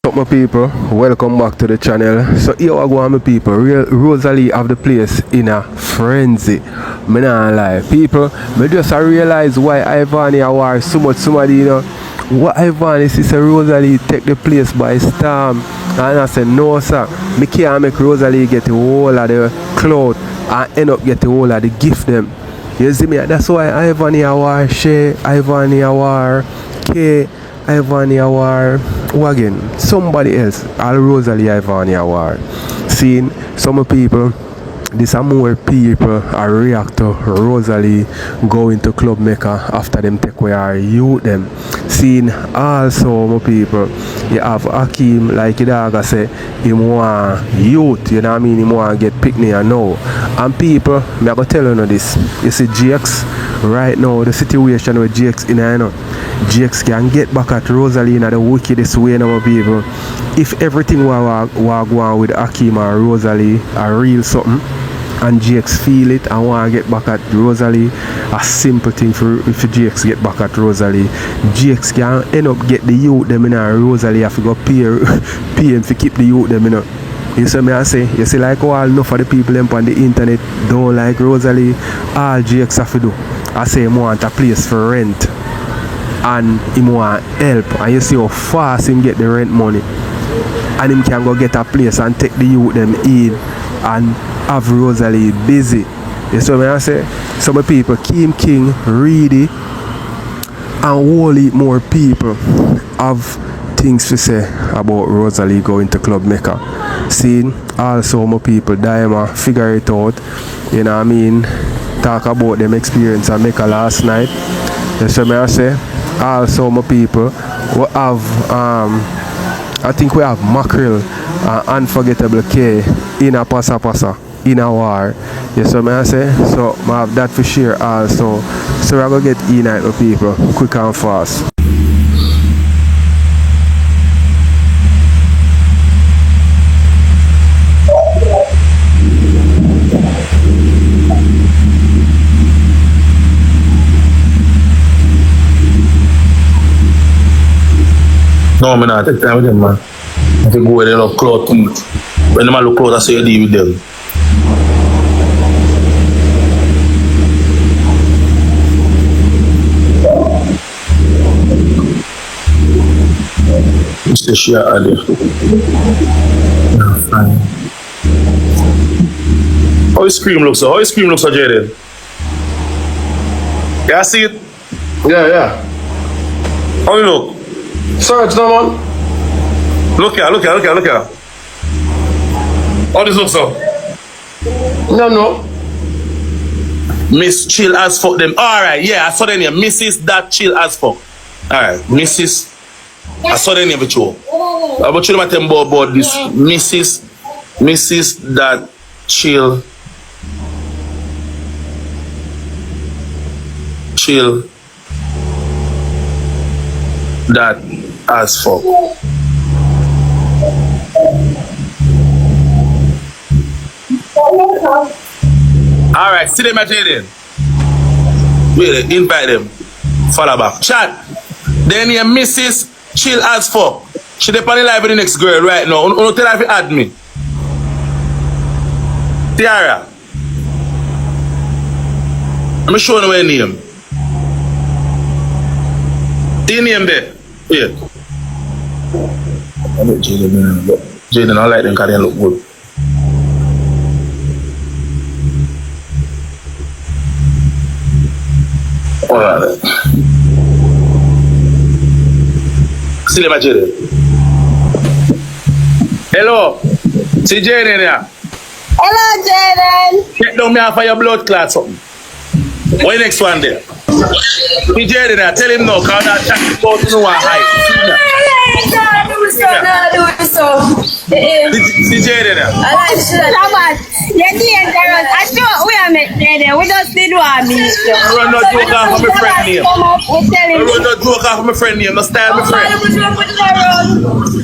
What's up my people, welcome back to the channel. So here I go on my people, Rosealee have the place in a frenzy. Me nah lie, people, me just realize why Ivan war so much somebody, you know. What Ivan is a Rosealee take the place by storm. And I said no sir, me can't make Rosealee get the whole of the cloud and end up get the whole of the gift them. You see me, that's why Ivan war Shay, Ivan war K, Ivan war who again? Somebody else. All Rosealee Ivan war. Seeing some people, this are more people are react to Rosealee going to Club Mecca after them take away our youth them. Seeing also my people, you have Akeem like the dog say, he want youth, you know what I mean? He want to get picnic and now. And people, me I go tell you this. You see GX right now, the situation with GX in there, you know. GX can get back at Rosealee in the wickedest way now people. If everything was going on with Akeem or Rosealee a real something and GX feel it and want to get back at Rosealee, a simple thing for if GX get back at Rosealee, GX can end up get the youth them in a Rosealee have to go pay him to keep the youth them in a. You see me I say, you see like all enough of the people them on the internet don't like Rosealee, all GX have to do, I say him want a place for rent and him want help, and you see how fast him get the rent money and him can go get a place and take the youth them in and have Rosealee busy. You see what I say? Some people Kim King, Reedy and wholly more people have things to say about Rosealee going to Club Mecca. Seeing also my people Dyema figure it out, you know what I mean, talk about them experience at Mecca last night. You see what I say? Also my people we have I think we have mackerel and unforgettable K in a pasa in a war. You see what I say? So I have that for sure also. So we're gonna get in at with people quick and fast. No, I'm not take time with them, man. If you go where they love cloth too much. When them look clothes, I say you deal with them. You say she are there. Yeah, fine. How his cream looks so? How his cream looks so, Jaden? Yeah, I see it? Yeah. How you look? Search no man. Look here. How this looks so? No. Miss chill as fuck them. Alright, yeah, I saw them here. Mrs. that chill as fuck. Alright, Mrs. I saw them here with you. I'm going to tell them about this. Mrs. that chill that as fuck. Alright, see them at Jaden. Wait, invite them. Follow back. Chat. Then here Mrs. Chill as fuck. She dey on the live with the next girl right now. Don't tell her if you add me. Tiara. I'm showing you her name. See your name there? Wait. I look Jaden, I like them because they look good. Alright. See them at Jaden. Hello. See Jaden here. Hello, Jaden. Get down me off of your blood clot something. What next one there? See Jaden here. Tell him no, because that chat about you know what hype. See Jaden here. I like Shabat. You're dangerous. I thought we are met Jaden. We just did one meet. I run no joke off of my friend name. No style my friend.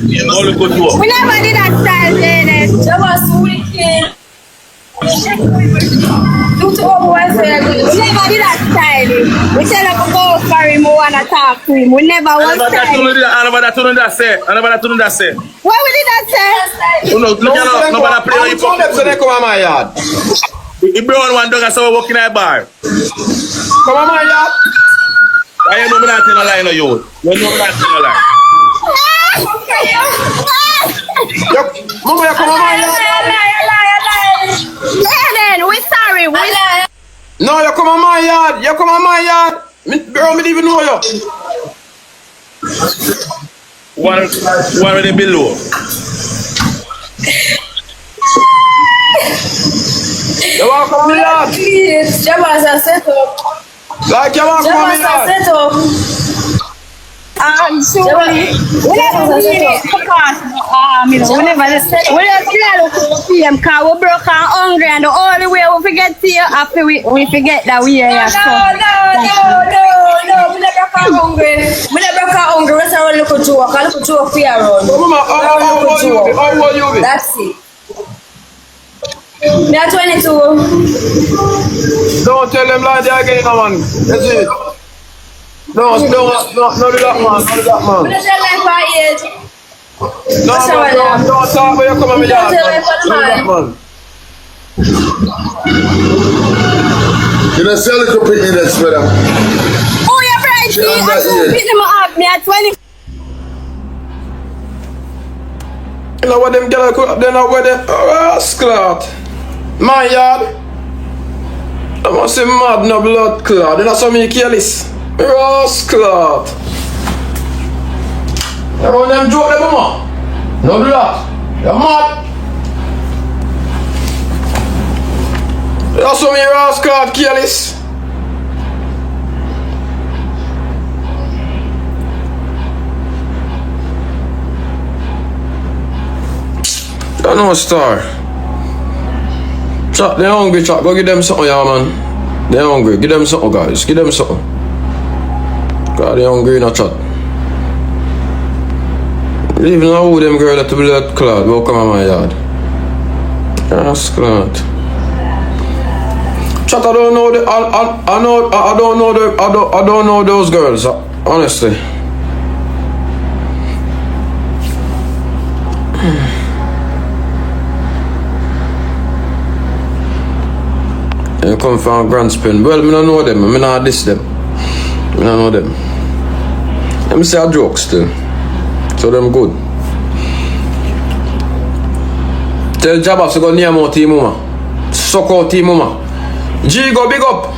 You know the good joke. We never did that style, Jaden. That was wicked. Do to our boys. never did that style. We tell him to go for him, we wanna talk to him. We never was style. I never that say. Why we did that say? Nobody play on you. So they come on my yard. If brown one dog, I saw walking at bar. Come on my yard. I know not in a line of you. You know not in a line. Mama, you come on my yard. Yeah, then we sorry. No, you come on my yard. You come on my yard. Girl, me even know you. One already below. You want to come on my yard? Please, Jabba's a set up. Like you want to come on my Jabba's a yard? set up. Surely. We never did it because, we never see him because we broke and hungry and the only way we forget to you after we forget that we are here. No. We never come hungry. Let's have a look at joke. I look at joke here around. Mama, how old you be? That's it. Me are 22. Don't tell them like that again, man. That's it. No, do that, man. We don't tell them for age. No, man, don't talk when you come on my yard, man. You know, sell it to pick me next weather. Oh, you're right. I pick them up. Me at 20. You know what them girls could have done with them? Rascal. My yard. I must say mad no blood clot. You know so me careless. Rascal. You want them joke them mama? No do that. You're mad. You know so me rascal careless. I know star. Chat, they hungry, chat. Go give them something, yeah, man. They hungry. Give them something, guys. Give them something. God, they hungry in a chat. Even now, them girl that to be that cloud. Will come on my yard. Yes, cloud. Chat, I don't know the. I don't know those girls. Honestly. You come from Grand Spin. Well, I don't know them. I don't diss them. I don't know them. Let me say a joke still. So them good. Tell Jabba to go near more team mama. Suck out team mama. G go big up.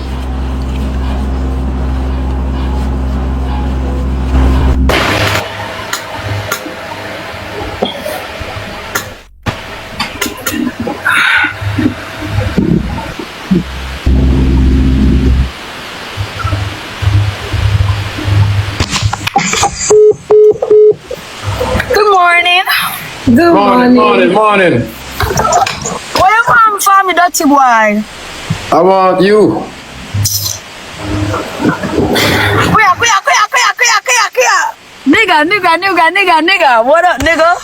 Good morning. Morning. Where you come from, you dirty boy? I want you. Nigga. What up, nigga?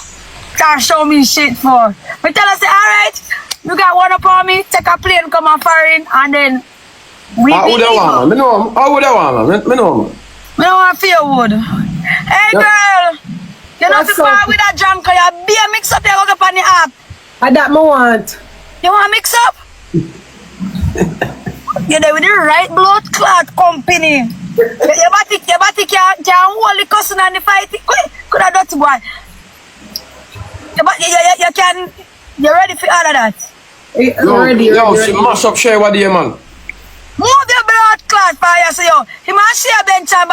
Can't show me shit for. But tell us, alright, you got one up on me, take a plane, come on foreign, and then we I would have want. Me know. I would have want. Me know. Me don't want to feel wood. Hey, girl. You know, if you with that jam, because you be a mix up, you go up on the app. I that me want. You want to mix up? You're there with the right blood clot company. Your body can't hold the cussing and the fighting. Could have done to boy. You can, you're ready for all of that? Yo, she mash up share what you man. Move your blood clot fire, so yo. He must share bench and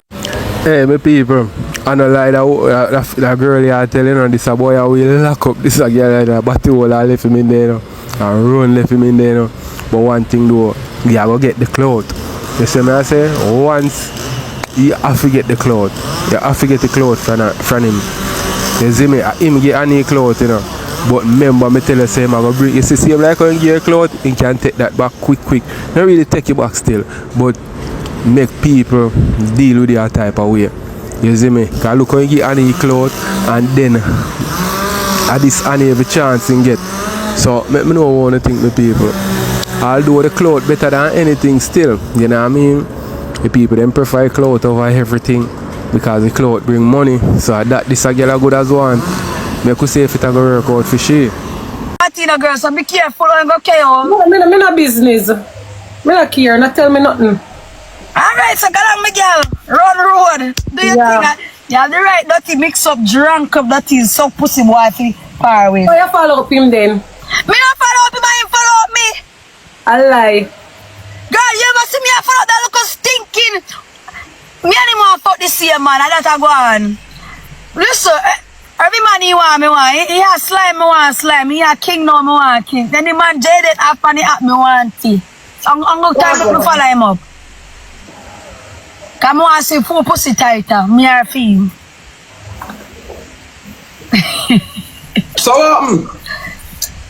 Hey, my people. I don't like that girl here telling her this a boy I will lock up this a girl like that, but the whole left him in there now. And run left him in there now. But one thing though, you have to get the clout. You see me I say, once you have to get the clout. You have to get the clout from him. You see me, him get any clout, you know. But remember, me tell you, say, I'm going to bring you. See him like when you get a clout, he can take that back quick. Not really take it back still, but make people deal with that type of way. You see me? Because look how you get any clout and then at this any every chance you get. So make me know what to think the people. Although the cloth better than anything still, you know what I mean? The people them prefer cloth over everything because the cloth bring money. So that this a girl a good as one. Me could say if it a go work out for she. Latina girl, so be careful and go KO. No, me no business. Me no care, not tell me nothing. Alright, so go on, my girl. Run road. Do your Yeah. thing. You have the right dirty mix up, drunk up, that is so pussy boy far away. Oh, you follow up him then? Me not follow up him, I follow up me. I lie. Girl, you ever see me I follow that little stinking? Me and him want fuck the same man, and that a go on. Listen, every man he want, me want. He a slime, me want slime. He a king, no, me want king. Then the man jaded up and the app, me want tea. So I'm going to time to follow him up. Come on, see full pussy tighter. Me are feel. So what happened?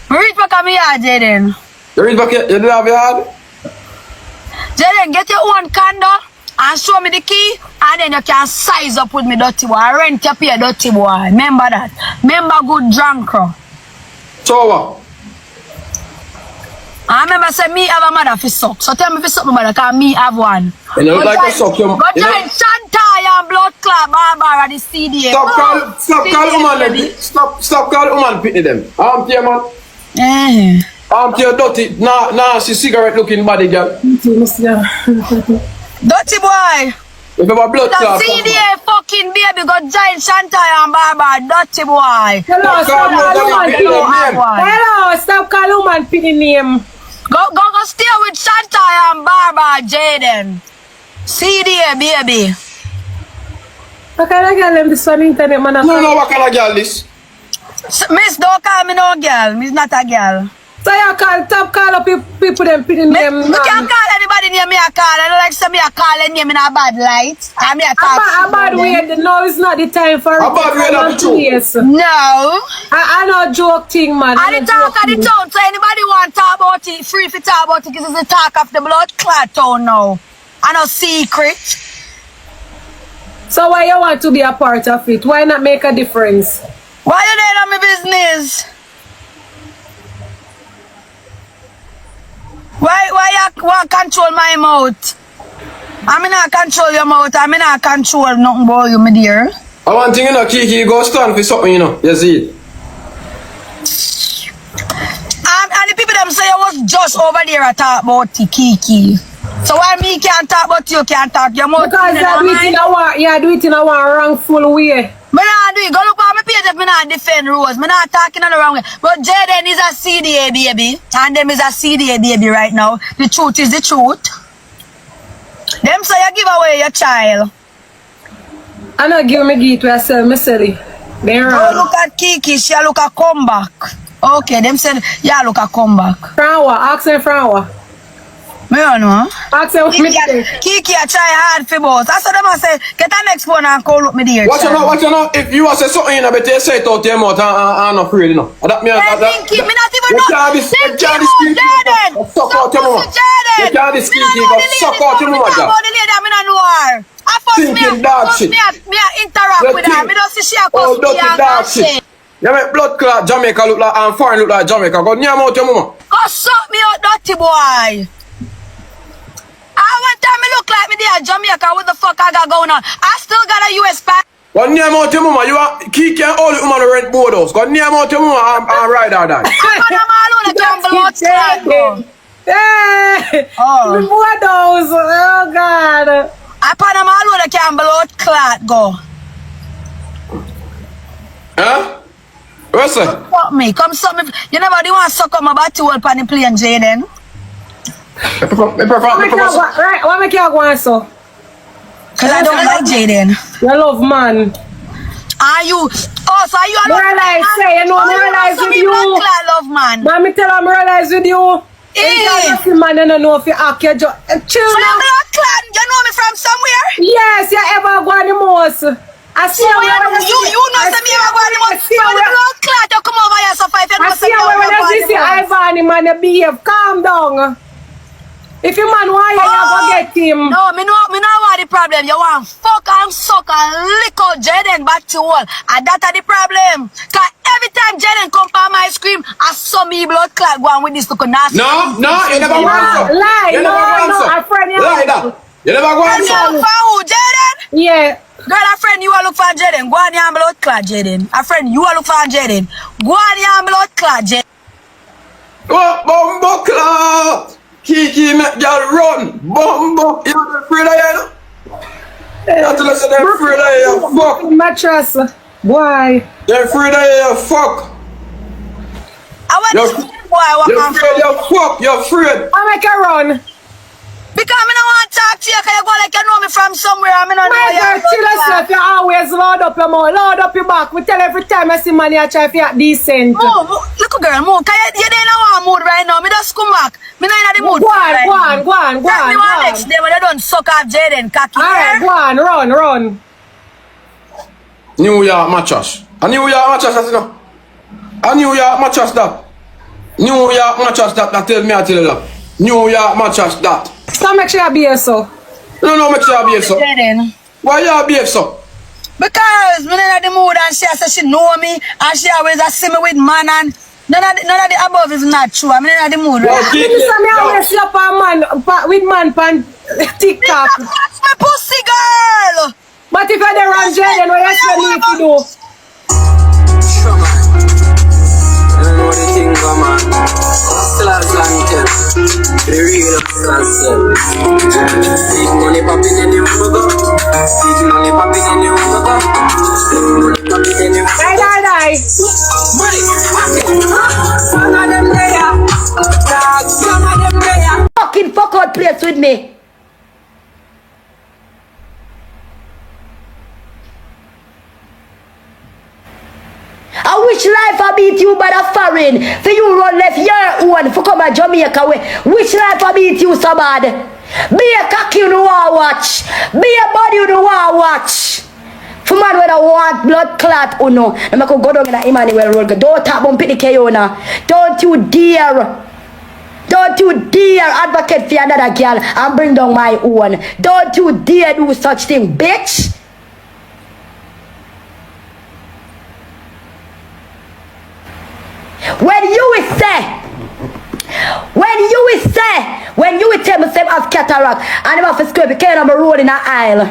Reach back at me yard, Jaden. You read back here? You didn't have your hand? Jaden, get your own candle and show me the key, and then you can size up with me, dirty boy. Rent your pay, dirty boy. Remember that. Remember good drunk. So what? I remember say me have a mother for suck. So tell me if suck my mother, because me have one. And you look like a suck your Go join Chantal and blood club, Barbara, the CDA. Stop calling woman. Stop calling woman pitney them. I'm here, man. Eh. I'm here dirty. Nah, she cigarette looking body girl. Dirty boy. If you have a blood The clot. CDA fucking baby go join Chantal and Barbara, dirty boy. Hello, stop calling woman Hello, pin ma'am. Hello, stop calling woman pin name. Go stay with Chantal and Barbara, Jaden. CDA baby. How can I get them this on internet, man? No, what kind of girl this? Miss, don't call me no girl. Miss not a girl. So you call up people them pin Me name. can't call anybody near me a call. I don't like some me a call and name in a bad light. I'm here A talk. bad way. No, it's not the time for A bad way, not the truth. Yes. No. I know joke thing, man. I the talk of the town. So anybody want to talk about it, free to talk about it, because it's the talk of the blood clot town now. I no secret. So why you want to be a part of it? Why not make a difference? Why you there on my business? Why you want to control my mouth? I'm not control your mouth. I'm not control nothing about you, my dear. I want thing, you know, Kiki, go stand for something, you know. You see it? And the people them say I was just over there and talk about the Kiki. So why me can't talk about you can't talk your mouth? Because you do it in a wrongful way. Me not do it. Go look on my page if me not defend Rose. Me not talking on the wrong way. But Jaden is a CDA baby. And them is a CDA baby right now. The truth is the truth. Them say you give away your child. I not give me gift where I sell me silly. They Go wrong. look at Kiki. She a look a comeback. Okay, them said yeah look a comeback. Franwa, ask them Franwa. Me don't know. Ask them what me think. Kiki a try hard for boss. That's what them a say. Get a next phone and call up me dear. Watch you know. If you want to say something, you know, better say it out your mouth and not afraid, you know. That me. Thinking, me not even You know. can't be Jaden. suck out your mouth. You can't be squeaky, go suck out your mouth. Me not know her. I first Thinking dark shit. me interact You with her. think- Me don't see she a Oh, cuss me dirty and dark shit. shit. You make blood clot Jamaica look like and foreign look like Jamaica. Go near mouth your mama. Go suck me out, dirty boy. One time me look like me there in Jamaica. What the fuck I got going on? I still got a US passport. Go near mouth your mama. You are Kiki and all the woman who rent board house. Go near mouth your mama and ride or die. I'm alone. I can't blood clot. Hey! Oh. The models. Oh, God. I Panama alone. I can't blood clot go. Huh? What's that? Fuck me. Come suck me. You never do want to suck on my body hole on the plane, Jaden. Why make you go on so? Because I don't like Jaden. You love man. Are you? Oh, so are you alone? Realize, say, you know, me realize with you. Blood clot love man. Mommy tell him realize with you. Eh. The man don't know if you act your job. Chill So you now. blood clot? You know me from somewhere? Yes, you ever go on the most. I see So how you know some me ever go on the most. So the blood clot you come over here so if you I know see some how you when ever go I see on the most. Ivan, man, you behave. Calm down. If your man want you, you go get him. No, me know what the problem. You want fuck and suck and lick out Jaden back to wall. And that's the problem. Cause every time Jaden come for my scream, I saw me me blood clot go on with this look nasty. No, you never go on so. Lie, You never go on no, so. a friend you Lie that. You never go on And you so. look for who, Jaden? Yeah. Girl, a friend you a look for Jaden. Go on your blood clot, Jaden. A friend you a look for Jaden. Go on your blood clot, Jaden. What bumbo clot? Kiki make girl run. Bumbo. You not afraid of you? You have to listen to them afraid of you. Fuck. Mattress. Why? They're afraid of you. Fuck. I want You're, this boy walk you're on afraid. You're fuck. You're afraid. I make her run. because I don't want to talk to you because you go like you know me from somewhere. I don't know My girl, you. chill yourself. You always load up your mouth, load up your back. We tell every time I see money, I try to act decent. Move, look girl, move. Cause you don't want mood right now. Me just come back. Me not in the mood. Go on. Tell me what next day when they don't suck off Jaden cocky. Alright, go on, run. New York mattress. A New York mattress, that's enough. A New York mattress that. New York mattress that tell me I tell you that. New York mattress that. So make sure you behave so. No, make sure you behave so. Jaden. Why you behave so? Because me not in the mood and she said she know me and she always see me with man and none of the above is not true. I'm not in the mood. Well, Right? keep You say me yo, always see up a man with man pan TikTok. That's my pussy girl. But if I dey run Jaden, what you still need to do? Sure, man. I don't know what the thing go, man. Still have slanted. The real slanted. Big money popping in the go. Big money popping in the go. Big money popping in the Die. Money popping. Some of them there. Dog, some of them there. Fucking fuck out place with me. I wish life I beat you by the foreign. For you run left your own for come to Jamaica way. Which life I beat you so bad? Be a cocky you know I watch. Be a body you know I watch. For man when I want blood clot or no. I'm going to go down in the Emmanuel Road. Don't talk about Pitty Kayona. Don't you dare. Don't you dare advocate for another girl and bring down my own. Don't you dare do such thing, bitch. When you will tell me same as cataract and if I have scrape, you can't have a road in an aisle.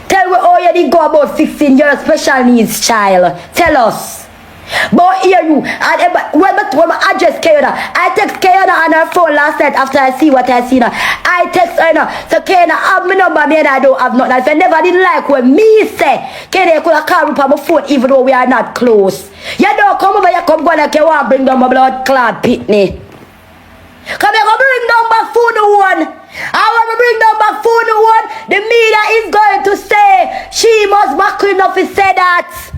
Tell me how you did go about fixing your special needs child. Tell us. But hear you, and when I address Kayana, I text Kayana on her phone last night after I see what I seen her. I text her now, so Kayana have my number, me and I don't have nothing. If I never did like what me say, Kayana could have called me on my phone even though we are not close. You don't come over, you come go like you want to bring down my blood clot pitney. Come here, go bring down my phone one. I want to bring down my phone one. The media is going to say she must back enough to say that.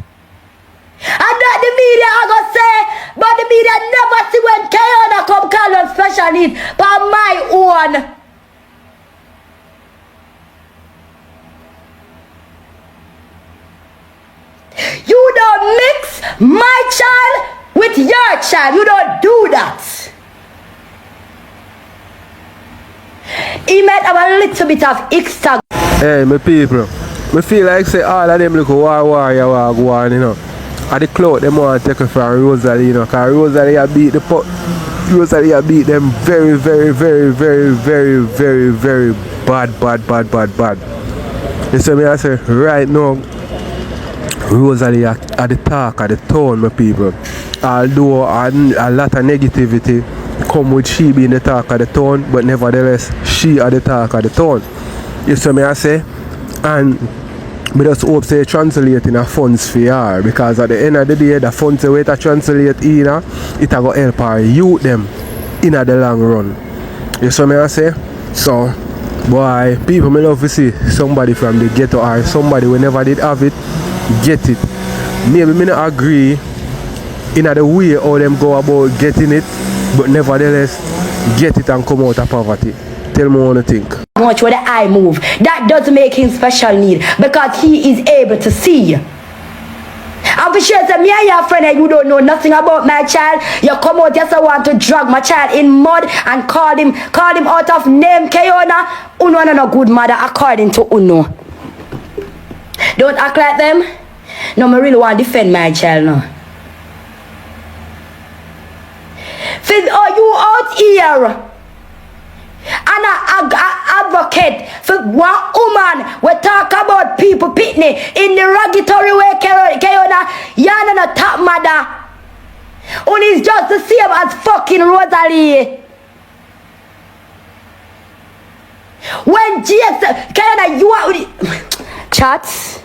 And that the media are going to say, but the media never see when Kayana come call on special needs but my own. You don't mix my child with your child. You don't do that. He might have a little bit of extra. Hey, my people. Me feel like say all of them look war, you know. And the clout them want to take it from Rosealee, you know, because Rosealee beat Rosealee beat them very bad. You see me I say right now Rosealee at the talk of the town, my people. Although a lot of negativity come with she being the talk of the town, but nevertheless she at the talk of the town. You see me I say, and I just hope say translate in a funds for her, because at the end of the day the funds way to translate in it will help our youth them in the long run. You see me I say? So boy, people may love to see somebody from the ghetto or somebody who never did have it get it. Maybe me not agree in the way how them go about getting it, but nevertheless get it and come out of poverty. Tell me what you think. Much with the eye move. That doesn't make him special need because he is able to see. I'm for sure that me and your friend and you don't know nothing about my child. You come out just want to drag my child in mud and call him out of name Kayona. Uno and no good mother according to Uno. Don't act like them. No, I really want to defend my child now. out here and a advocate for one woman we talk about people pitney in the derogatory way. Kayona, you're not a top mother. Only is just the same as fucking Rosealee. When GX, Kayona, you are chats.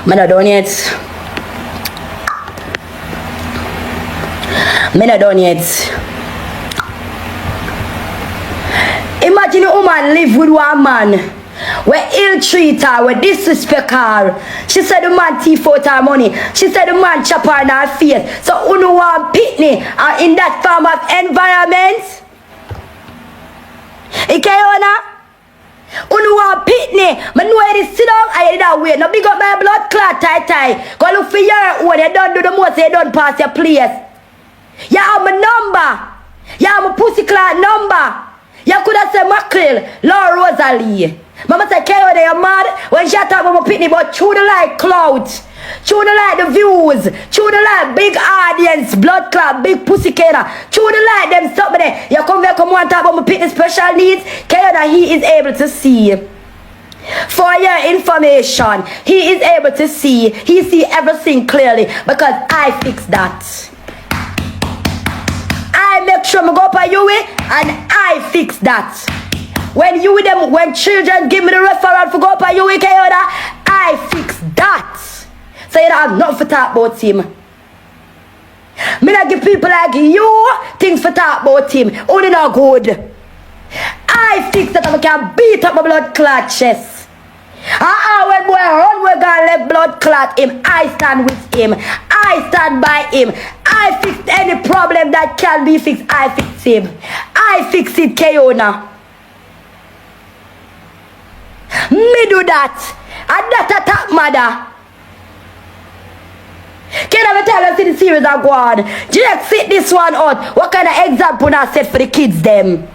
Me not done yet. Imagine a woman live with one man where ill treat her, where disrespect her. She said the man thief out her money. She said the man chop her in her face. So you want pitney in that form of environment? Ikayona? You want pitney? I know it is sit down, I did that way. Now big up my blood clot tie. Go look for your own. You don't do the most, you don't pass your place. You have my number. You have my pussy clot number. You could have said Mackerel, Lord Rosealee. Mama said, Kayona, you're mad when she talk about my pitney, but through the light clouds. Through the light, the views. Through the light, big audience, blood clot, big pussy Kayona. Through the light, them stop me there. You come here, come on, talk about my pitney special needs. Kayona, he is able to see. For your information, he is able to see. He see everything clearly because I fix that. I make sure I go up on you and I fix that. When you with them, when children give me the referral for go up on you, Kayona, I fix that. So you don't have nothing to talk about him. Me not give people like you things for talk about him. Only not good. I fix that I can beat up my blood clot chest. When boy run, we gonna let blood clot him. I stand with him. I stand by him. I fix any problem that can be fixed. I fix him. I fix it, Kayona. Me do that. And that attack mother. Can I tell us in the series I go on? Just sit this one out. What kind of example I set for the kids them?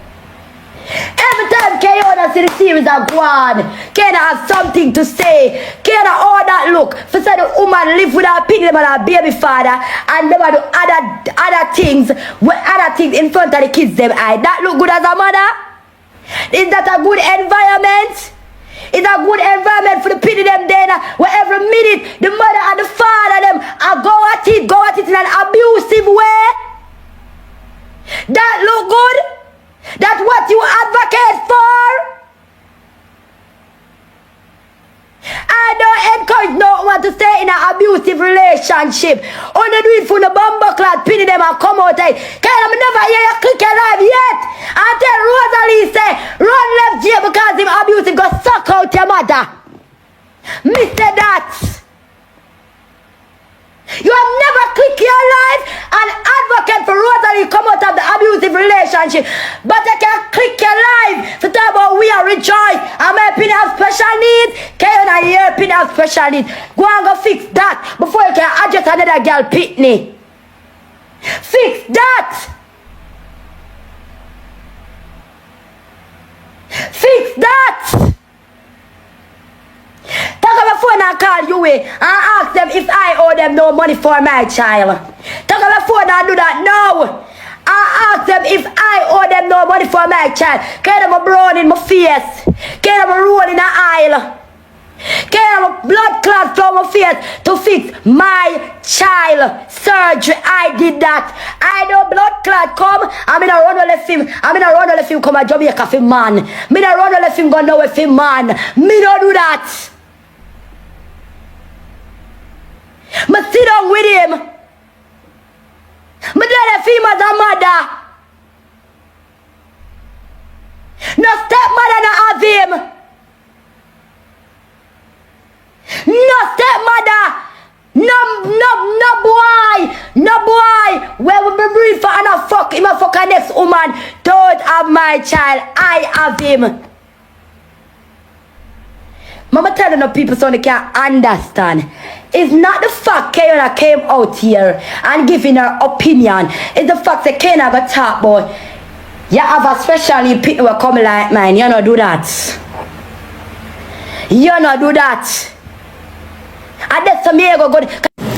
Every time Kayona see the series I go on, can I have something to say? Can I all that look? For say the woman live with her pity and her baby father and them do other things in front of the kids them eye. That look good as a mother? Is that a good environment? Is a good environment for the pity them then where every minute the mother and the father them go at it in an abusive way? That look good? That's what you advocate for? I don't encourage no one to stay in an abusive relationship. Only do it for the bumper clad pity them and come out and can I never hear you click your life yet? Until Rosealee say run left jail because him abusive go suck out your mother. Mr. That. You have never clicked your life and advocate for Rosealee come out of the abusive relationship. But I can click your life to talk about we are rejoice. And my opinion of special needs. Kayona, your opinion of special needs. Go and go fix that before you can adjust another girl pitney. Fix that. Fix that. Take up my phone and call you and ask them if I owe them no money for my child. Take up my phone and do that now. I ask them if I owe them no money for my child. Can them a brown in my face? Can them a roll in the aisle? Can them a blood clot from my face to fix my child surgery? I did that. I know blood clot come. I'm in a run with him. I'm in a run with him come a Jamaica for man. Me in a run with him go know with him man. Me don't do that. Me sit down with him. Me let him as a mother. No stepmother not have him. No stepmother. No boy. No boy. Where we be breathe for and a fuck him a fuck a next woman. Don't have my child. I have him. Mama telling the people so they can't understand. It's not the fact Kayona came out here and giving her opinion. It's the fact that Kayona got talk about. You have a special people who come like mine. You don't do that. You don't do that. And that's some go good.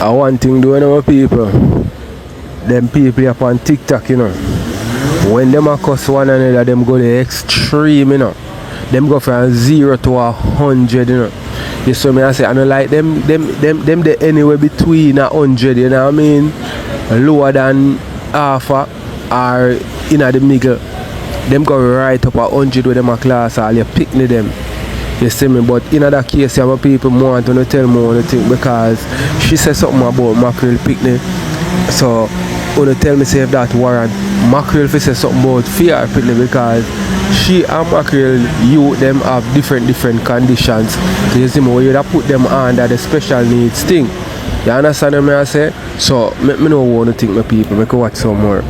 One thing doing our people, them people up on TikTok, you know, when them a cuss one another, them go the extreme, you know. Them go from 0 to 100, you know. You see me I say, I don't like them the anywhere between 100, you know what I mean? Lower than half or in the middle. Them go right up 100 with them a class, all you pick them. You see me, but in that case, some people want to tell me what they think because she said something about mackerel picnic. So, when tell me say if that warrant, mackerel say something about fear picnic because she and mackerel, them have different conditions. So you see me, when you put them under the special needs thing. You understand what I say? So, me know what to think my people, make watch some more.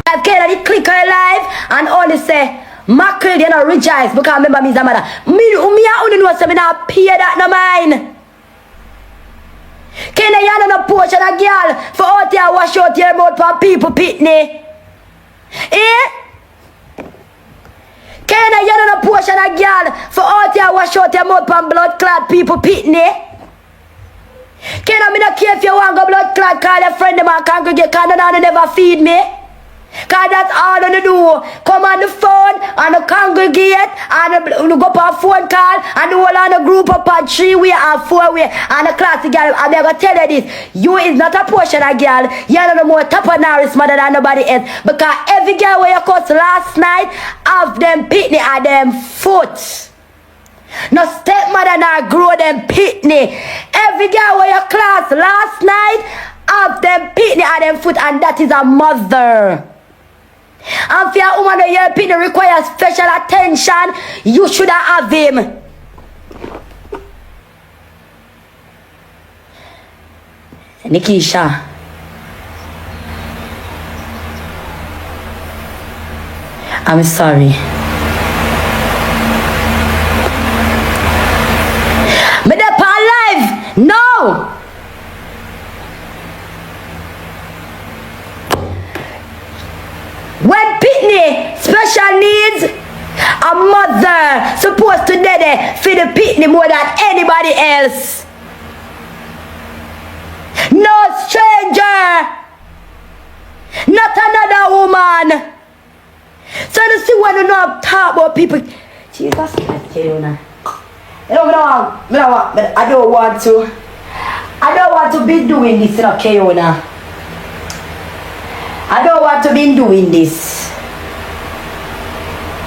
I click on live and only say mackerel, you know, rejoice because remember me is a mother. Me only know something that pay that no mine. Can you no portion a girl for out there wash out your mouth for people pitney? Eh? Can you no portion a girl for out there wash out your mouth for blood clot people pitney? Can I not care if you want go blood clot call your friend them and congregate because they never feed me? Cause that's all they do. Come on the phone and congregate and go up a phone call and do all on a group up on 3-way and 4-way and a class girl. I'm gonna tell you this. You is not a portion of girl. You're no more top of Norris mother than nobody else. Because every girl where you cuss last night have them pitney at them foot. No stepmother now grow them pitney. Every girl where you class last night have them pitney at them foot and that is a mother. And if your woman or your pitney requires special attention, you should have him. Nikisha. I'm sorry. Me dey alive? No! When pitney special needs, a mother supposed to dede for the pitney more than anybody else. No stranger, not another woman. So you see when you know talk about people, Jesus Christ, you know. You know, but I don't want to be doing this, you know, Keona. I don't want to be doing this.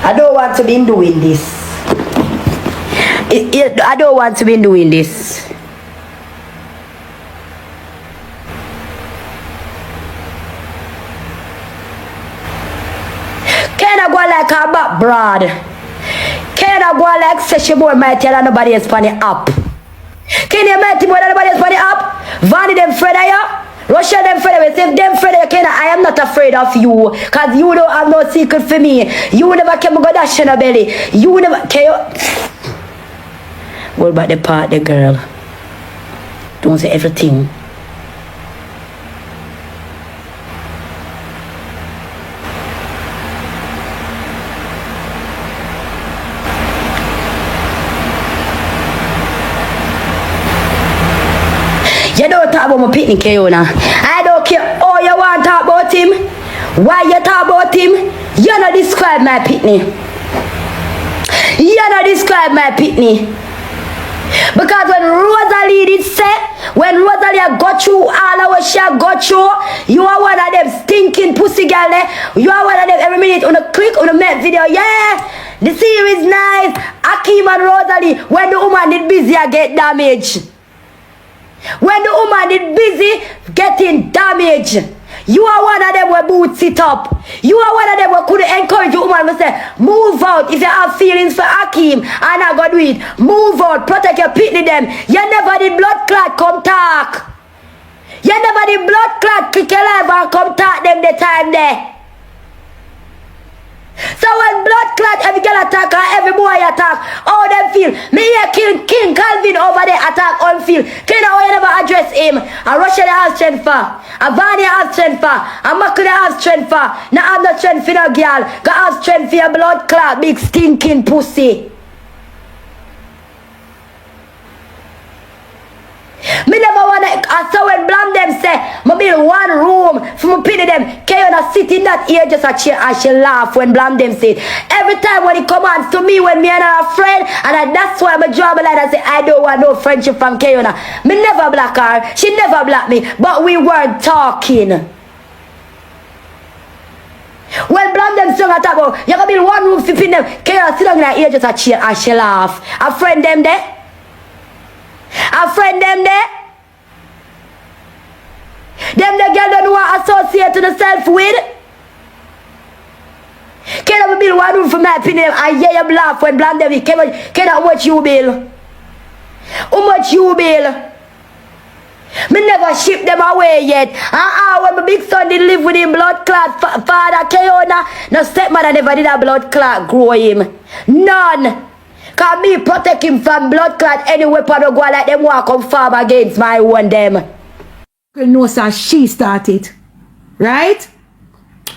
I don't want to be doing this. I don't want to be doing this. Can I go like a back broad? Can I go like say she more mighty than nobody else on the app? Can you mighty more than nobody else on the app? Vanny them afraid of you? Russia them afraid of you? If them afraid of you, Kenna, I am not afraid of you. Cause you don't have no secret for me. You never came go dash in a belly. You never can you what about the part the girl? Don't say everything. You don't talk about my picnic, Keona. I don't care all you want to talk about him. Why you talk about him? You don't describe my picnic. You don't describe my picnic. Because when Rosealee did say, when Rosealee got through all of what she got through, you are one of them stinking pussy girl there. You are one of them every minute on a click on a met video. Yeah, the series nice. Akeem and Rosealee, when the woman did busy, I get damaged. When the woman is busy getting damaged, you are one of them who boots it up. You are one of them who could encourage the woman to say, move out if you have feelings for Akeem and I go do it. Move out, protect your pitney them. You never did blood clot come talk. You never did blood clot kick your life and come talk them the time there. So when blood clot, every girl attack and every boy attack, how them feel? Me here King Calvin over there attack on field. King how you never address him. And Russia they have strength for. And Vanya have strength for. And Maka they have strength for. Now have no strength for no girl. Go have strength for your blood clot, big stinking pussy. And so when Blam them say, I build one room for my pity them, Kayona sit in that ear just a cheer and she laugh when Blam them say it. Every time when it comes to me when me and her friend, and that's why I draw my line and say, I don't want no friendship from Kayona. Me never block her, she never block me, but we weren't talking. Well, Blam them strong at about, you can build one room for them, Kayona sit down in her ear just a cheer and she laugh. A friend them there? A friend them there? Them the girl don't want to associate to themselves with. Can I build one room for my opinion? I hear you laugh when Blam them. Can how much you bill? How much you bill? Me never ship them away yet. When my big son did live with him, blood clot father Kayona, no stepmother never did a blood clot grow him. None. Cause me protect him from blood clot any weapon to go like them walk come farm against my one them. No sir, she started. Right?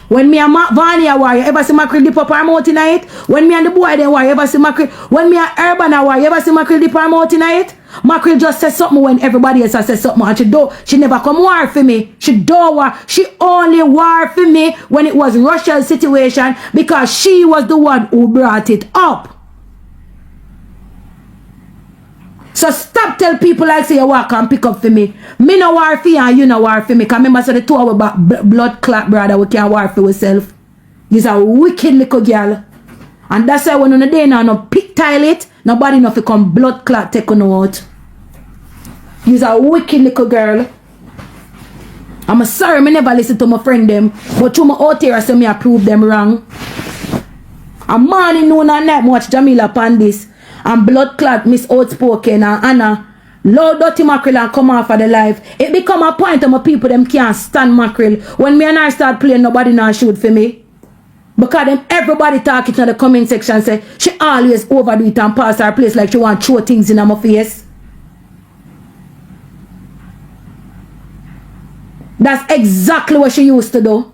When me and Vanya war, you ever see Mackerel dip up her mouth tonight? When me and the boy then war, you ever see Mackerel? When me and Urban war, you ever see Mackerel dip her mouth tonight? Mackerel just says something when everybody else says something and she never come war for me. She don't war. She only war for me when it was Russia's situation because she was the one who brought it up. So stop tell people like say you walk and pick up for me. Me no war for you and you no war for me. Cause remember so the two of our blood clot brother we can't war for ourselves. You's a wicked little girl. And that's why when on the day now no pick toilet, nobody no fi come blood clot take on out. You's a wicked little girl. I'm sorry me never listen to my friend them. But through my out here I say me I prove them wrong. A morning, noon and night watch Jamila pan this. And blood clot Miss Outspoken and Anna low dirty Mackerel and come off of the life. It become a point of my people them can't stand Mackerel. When me and I start playing, nobody now shoot for me. Because them everybody talking in the comment section say she always overdo it and pass her place like she want to throw things in my face. That's exactly what she used to do.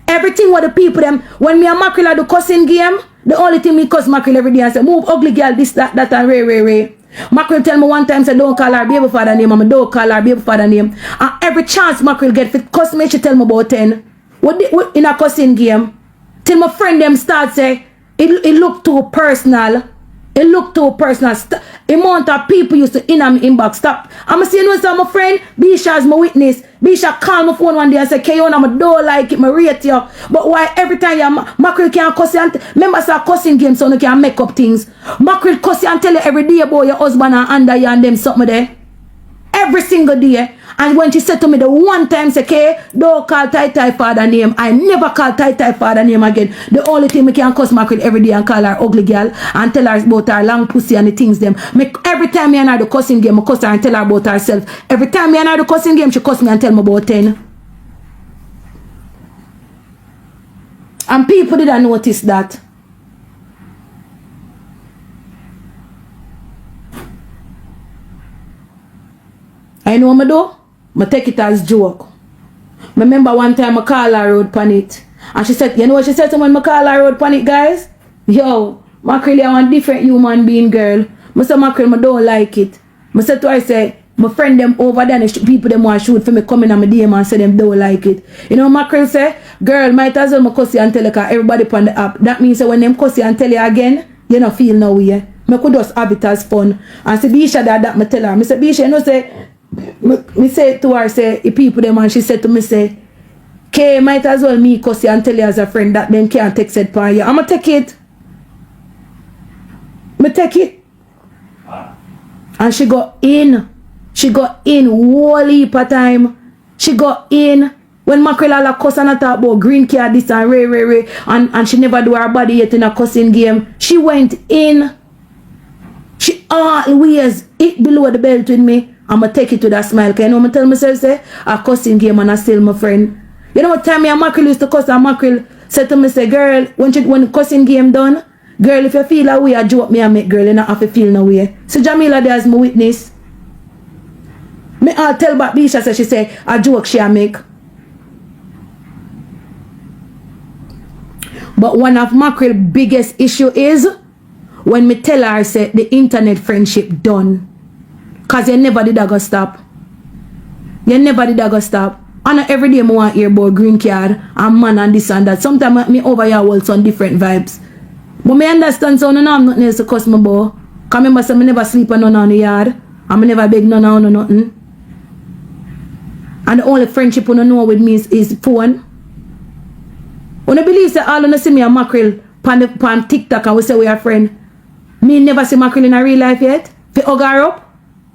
Everything what the people them when me and Mackerel do cussing game. The only thing me cuss Mackerel every day and say, move ugly girl, this, that, and ray. Mackerel tell me one time, say, don't call her baby father name, and don't call her baby father name. And every chance Mackerel get fit cuss me, she tell me about 10. What in a cussing game? Till my friend them start say, it look too personal. It look too personal. Amount of people used to in my inbox. Stop. I'm saying no, my friend, Bisha is my witness. Bisha call my phone one day and say, Kayona, I don't like it, I rate you. But why every time you Mackerel can't cuss you and remember say cussing game so you can make up things. Mackerel cuss you and tell you every day about your husband and under you and them something there. Every single day. And when she said to me the one time, say, okay, don't call Tai father name. I never call Tai father name again. The only thing I can cuss Mackerel every day and call her ugly girl and tell her about her long pussy and the things them. Every time me and her the cussing game, I cuss her and tell her about herself. Every time me and her the cussing game, she cuss me and tell me about 10. And people didn't notice that. I know what I do. I take it as joke. I remember one time I call her road pan it. And she said, you know what she said to me when I call her road pan it, guys? Yo, Mackerel, I want different human being girl. I said, Mackerel, I don't like it. I said to her, I say, my friend them over there, the people them want to shoot for me coming on my DM and say them don't like it. You know what Mackerel say? Girl, might as well cuss you and tell you because everybody on the app. That means that when them cuss you and tell you again, you don't feel no way. I could just have it as fun. And say, Bisha that I tell her. I say, Bisha, you know say, me say to her, say, the people them and she said to me, say, Kay, might as well me cuss you and tell you as a friend that them can't take it for you. I'ma take it. Me take it. And she got in. She got in whole heap of time. She got in. When Mackerel all a cuss and a talk about green card this and ray. And she never do her body yet in a cussing game. She went in. She always hit below the belt with me. I'ma take it to that smile. Cause you know I tell myself say a cussing game and I still my friend. You know what time me and Mackerel used to cuss and Mackerel said to me say, girl, when the cussing game done, girl, if you feel a way I joke me and make girl, you not have to feel no way. So Jamila there's my witness. Me all tell back Bisha say she say a joke she a make. But one of Mackerel biggest issue is when me tell her say the internet friendship done. Cause you never did a go stop. You never did that go stop. And every day I want to hear about green card and man and this and that. Sometimes me over here hold some different vibes. But me understand so I don't have nothing else to cuss me about. Because remember say I never sleep on none on the yard. And I never beg none on nothing. And the only friendship you know with me is phone. When I believe that all of you see me a mackerel on TikTok and we say we are friends. Me never see mackerel in a real life yet. For hug her up,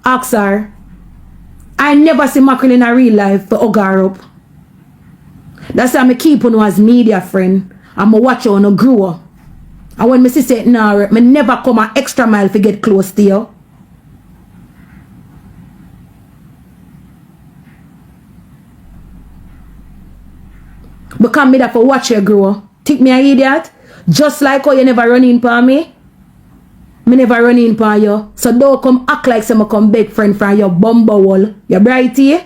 ask her. I never see mackerel in a real life for hug her up. That's why I keep on as media friend. I'm a watch on a grower. And when me see say no, me never come an extra mile to get close to you. Because me that for watch you grow. Think me an idiot? Just like how you never run in for me. Me never run in for you. So don't come act like some come beg friend from your bumble. You brighty?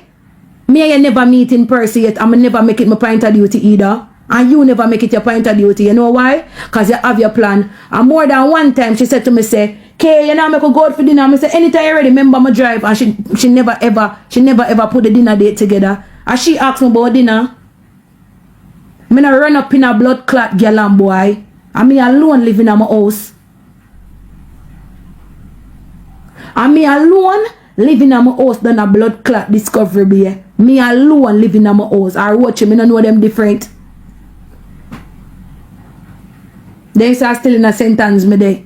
Me and you never meet in person yet. And me never make it my point of duty either. And you never make it your point of duty. You know why? Because you have your plan. And more than one time she said to me, say, Kay, you know make a go out for dinner. I say, anytime you ready, remember my drive. And she never ever put the dinner date together. And she asked me about dinner. Me not run up in a blood clot girl and boy. And me alone living in my house. And me alone living in my house than a blood clot discovery be. Me alone living in my house. I watch me not know them different. They say still in a sentence me there.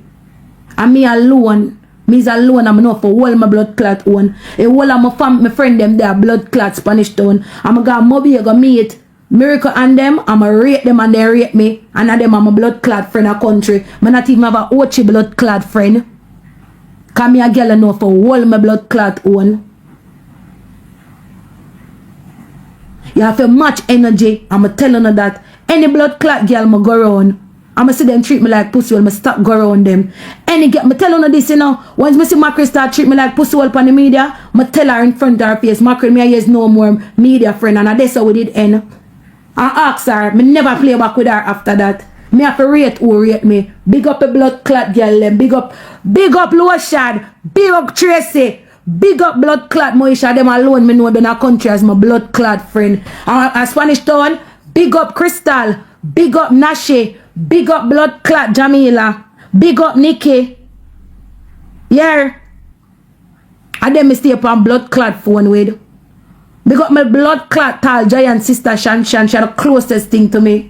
And me alone. Me's alone I'm enough for all my blood clot one. A whole of my friend them there blood clot Spanish town. I'm going to go meet Miracle and them, I'ma rate them and they rate me. And them I'm a blood clot friend a country. I not even have a Ochi blood clot friend. Cause me a girl enough for all my blood clot one. You have to match energy. I'ma telling you that. Any blood clot girl me go around. I'ma see them treat me like pussy hole, me stop go around them. Any girl, me tell you this, you know. Once me see Macri start treat me like pussy hole on the media, me tell her in front of her face, Macri, me a use no more media friend. And that's how we did end. I ask her, me never play back with her after that. Me have to rate who rate me. Big up a blood clot girl them. Big up Loshad. Big up Tracy. Big up blood clot Moisha. Them alone me know them a country as my blood clot friend. A Spanish town. Big up Crystal. Big up Nashi. Big up blood clot Jamila. Big up Nikki. Yeah. And then me stay upon blood clot phone with. Big up my blood clot tall giant sister Shan. She the closest thing to me.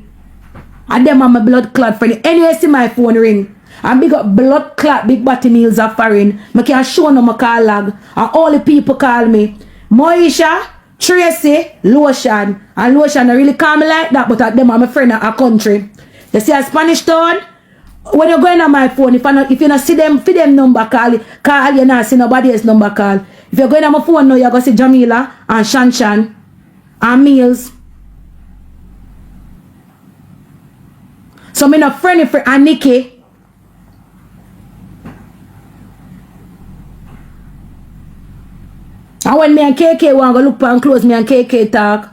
And them are my blood clot friend. Anyway, see my phone ring. And big up blood clot big body meals are foreign. I can show no my call log. And all the people call me Moisha, Tracy, Lotion. And Lotion I really call me like that, but them are my friend at a country. You see a Spanish town? When you're going on my phone, if you not see them, for them number call you not see nobody else number call. If you're going on my phone now, you're going to see Jamila and Shan and Meals. So I'm not friendly for and Nikki. And when me and KK want to look and close, me and KK talk.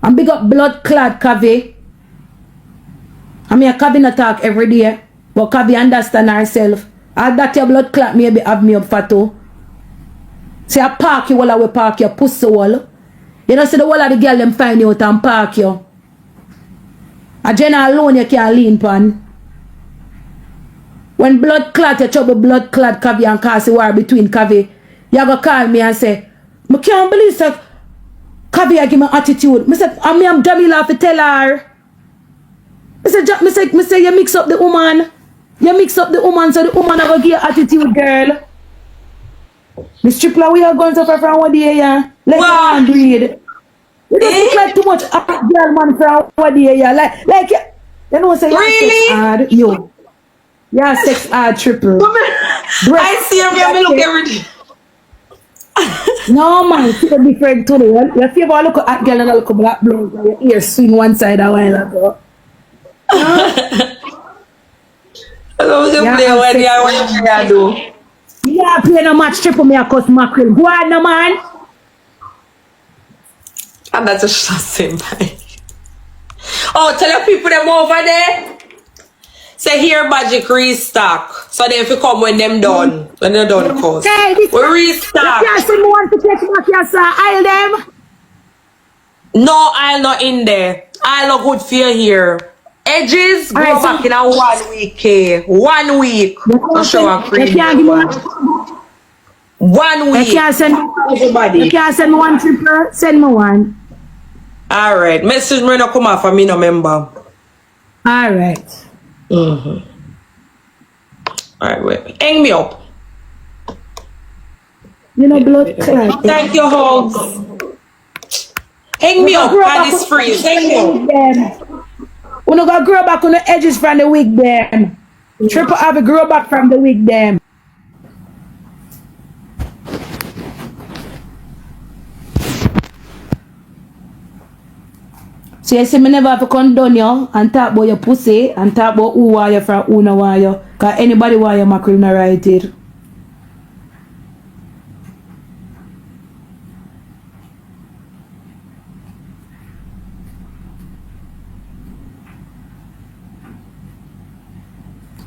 And big up blood clot Kavi. And me and Kavi not talk every day. But Kavi understand herself. All that your blood clot maybe have me up for too. See I park you while I will park your pussy wall. You know see the whole of the girl them find you out and park you. A Jenna alone you can't lean pan. When blood clot, you trouble blood clot Kavi and Kasi war between Kavi. You go call me and say, I can't believe that Kavi I give me attitude. I say, I'm Jamila to tell her. I say, you mix up the woman. You mix up the woman so the woman will give you attitude, girl. The stripper we are going to suffer from one day, yeah. Let her breed. You don't look like too much girl man from one day, yeah. Like you know say really? Hard, yo. Yeah, sex hard triple. I see him, you look every day. No man, it's different today. You feel about look at girl and look black blouse and your ear swing one side a while ago. I love to play when you want to do. Yeah, play no match triple me a cuss mackerel. Go on no man. And that's a same time. Oh, tell your people them over there. Say here magic restock. So then if you come when them done, when they're done course. Hey, this We restart. you can't send me one to take back here, sir. I'll them. No, I'll not in there. I'll not good for you here. Edges, go Alright, so- back in a 1 week, eh? 1 week. Not sure I'm You can't give me one. 1 week. You can't send me Everybody. You can't send me one triple. Send me one. Alright. Message me not come off for me no member. Alright. Alright, wait. Hang me up. You know, blood clot. Thank you, Hogs. Hang me up at this freeze. Hang me up. We no gonna grow back on the edges from the wig them. Triple have a grow back from the wig them. So you see me never have to condone you and talk about your pussy and talk about who are you from who no want you. Cause anybody want you mackerel not right it.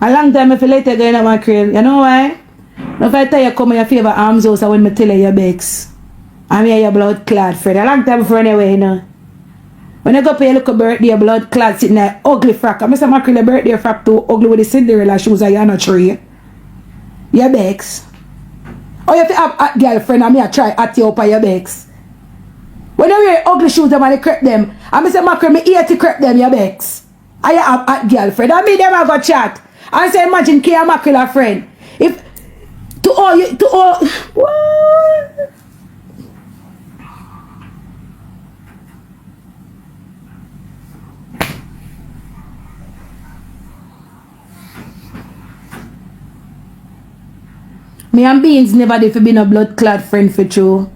A long time if you later go in at mackerel. You know why? If I tell you come in your favorite arms house when me tell you your begs. I'm here your blood clad friend. A long time before anyway, you know. When you go pay your little birthday blood clad sitting there ugly frock. I say mackerel your birthday frock too ugly with the Cinderella shoes and you're not tree. Your begs. Or you have to have a girlfriend and me I try at you up on your begs. When you wear ugly shoes them and you crepe them. I say mackerel me here to crepe them your begs. And you have a girlfriend. And me them I go chat. I say imagine K mackerel a friend. If to all what? Me and Beans never did for being a blood clad friend for true.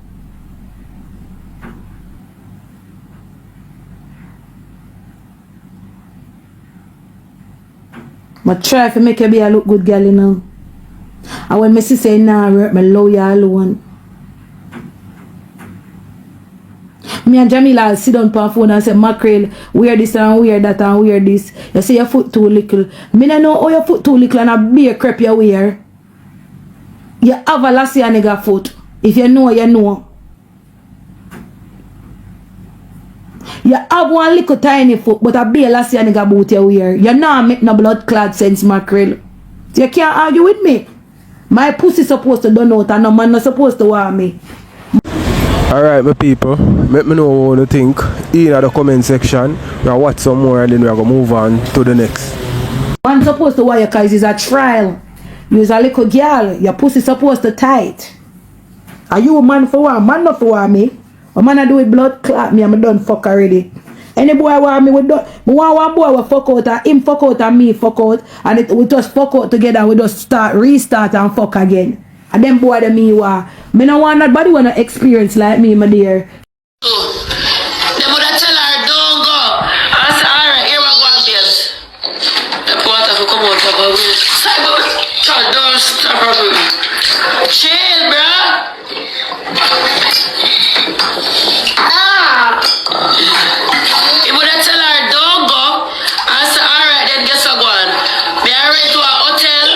But try to make you be a look good girl, you know. And when me say nah, me love you alone. Me and Jamila sit down on phone and say, mackerel, wear this and wear that and wear this. You say your foot too little. Me don't know how your foot too little and a beer crepe you wear. You have a lassie and nigga foot. If you know, you know. You have one little tiny foot, but a beer lassie and nigga boot you wear. You know make no blood clad sense, mackerel. So you can't argue with me. My pussy supposed to don't know it and no man not supposed to want me. Alright, my people, let me know what you think in the comment section. We'll watch some more and then we're going to move on to the next. Man supposed to want you because it's a trial. You's a little girl. Your pussy supposed to tight. Are you a man for one? Man not for one me. A man I do with blood clot me and I done fuck already. Any boy want me with done. Me want one boy will fuck out and him fuck out and me fuck out. And we just fuck out together and we just restart and fuck again. And them boy that me want. Me no want nobody want to experience like me, my dear. They would tell her don't go. I said, alright, here we go, babes. The water will come out of her room. Sorry, don't stop her room. Chill, bruh. He would tell her don't go. I said, alright, then guess what going? Me I rent to a hotel.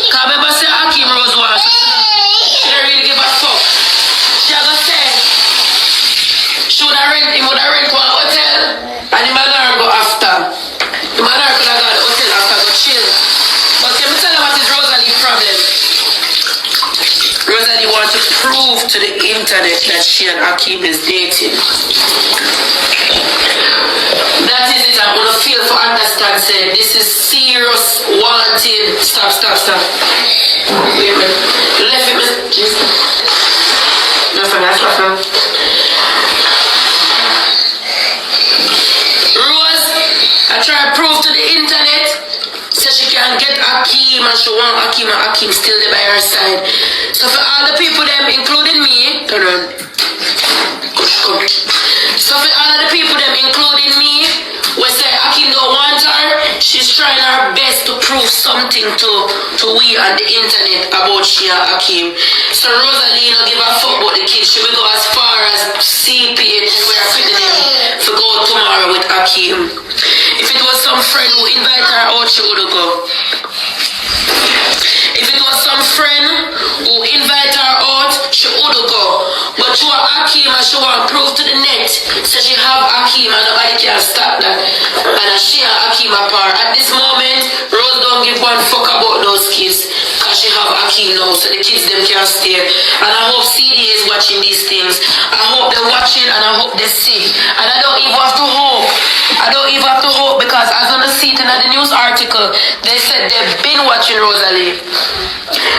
Cause I remember say Akeem Rose was. She don't really give a fuck. She a go say she would have rent, he would have rent to a hotel and the man go after. The man could have got the hotel after go chill. But can me tell you what is Rosealee problem? Rosealee wants to prove to the internet that she and Akeem is dating. That is it. I'm gonna feel for understand say this is serious wanting. Stop. Wait a minute. Left it, Miss. Nothing, that's nothing. Rose, I try to prove to the internet so she can get Akeem and she want Akeem and Akeem still there by her side. So for all the people them, including me, turn on. Come. So for all of the people them, including me, we say Akeem don't want her, she's trying her best to prove something to we on the internet about she and Akeem. So Rosealee don't give a fuck about the kids. She will go as far as CPH where I'm putting him to go tomorrow with Akeem. If it was some friend who invite her out, she would go. can't stop that. And she and Akeem apart. At this moment, Rose don't give one fuck about those kids. Cause she have Akeem now, so the kids them can't stay. And I hope CDA is watching these things. I hope they're watching and I hope they see. And I don't even have to hope. I don't even have to hope because as on the seat in the news article, they said they've been watching Rosealee.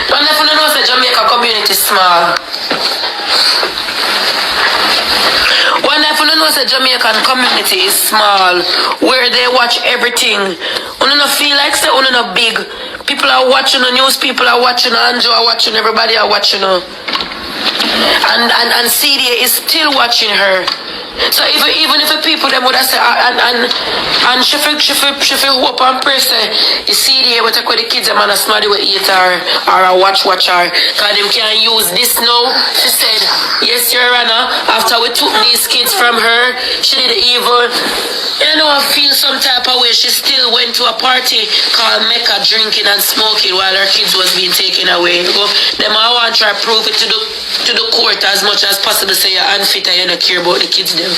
Don't let you know that Jamaica community small. One if you know that Jamaican community is small, where they watch everything. You don't feel like say you not big. People are watching the news, people are watching, Anjo are watching, everybody are watching her. And CDA is still watching her. So even if the people them would have said and she feel hope and pray say the CDA will take with the kids them and somebody will eat her or a watch her. Cause them can use this now. She said, yes, Your Honor, after we took these kids from her, she did evil. You know, I feel some type of way. She still went to a party called Mecca drinking and smoking while her kids was being taken away. Them I want to try prove it to the court as much as possible say you're unfit and you don't care about the kids them.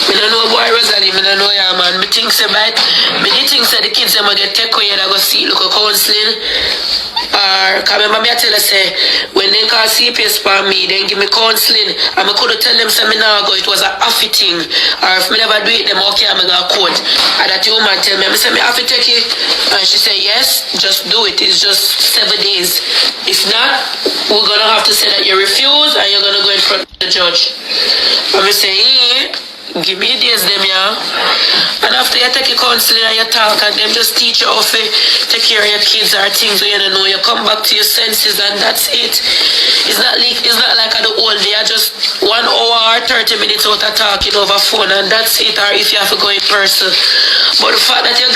I don't know boy Rosealee, I don't know ya man. Me think say the kids them will get take away and go see look a counseling. Or cause remember me I tell her say when they call CPS for me, then give me counseling and I could tell them say me now go it was a affy thing. Or if me never do it them okay I'm gonna court. And that woman tell me, I say me have to take it and she say yes, just do it. It's just 7 days. If not, we're gonna have to say that you refuse and you're gonna go in front of the judge. And I say, give me the days them, yeah. And after you take your counseling and you talk and them just teach you how to take care of your kids or things where you don't know, you come back to your senses and that's it. It's not like at the old day, just 1 hour or 30 minutes out of talking over phone and that's it, or if you have to go in person. But the fact that you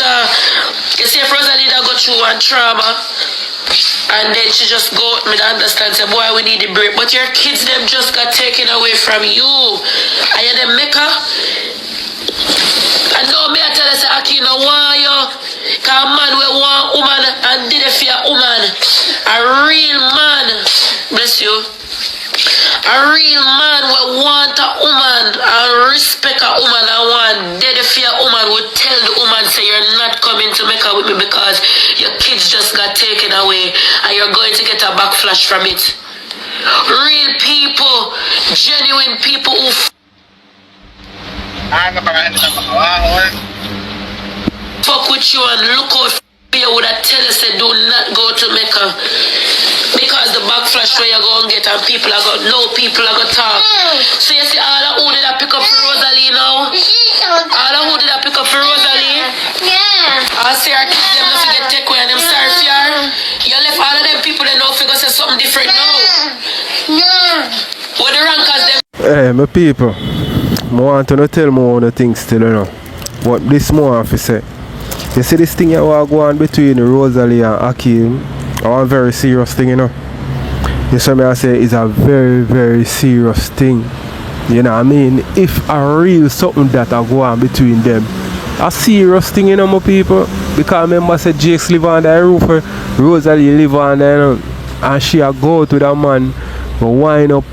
see if Rosealee that go through one trauma and then she just go out, me to understand, say, boy, we need a break. But your kids, them just got taken away from you. And you them make her. And now me I tell her, say, Akeem, no want you. Because a man will want woman and did it for a woman. A real man, bless you. A real man will want a woman and respect a woman and want dead for a woman would tell the woman say you're not coming to make her with me because your kids just got taken away and you're going to get a backlash from it. Real people, genuine people who fuck with you and look out for you would have tell us say do not go to Mecca. Because the backlash where you're going to get and people are going to know, people are going to talk. So you see all the who did I pick up for Rosealee now? All the who did I pick up for Rosealee? Yeah. I see our kids them not forget take away and them sorry for her. You left all of them people that know figure say something different now. What the rankers them? Hey, my people. I want to tell me one thing still, you know. But this more have to say. You see this thing that was going on between Rosealee and Akeem? One very serious thing, you know. You see me I say it's a very, very serious thing. You know what I mean? If a real something that are go on between them. A serious thing, you know, my people. Because remember say Jakes live on the roof, Rosealee live on there, you know, and she a go to that man, wind up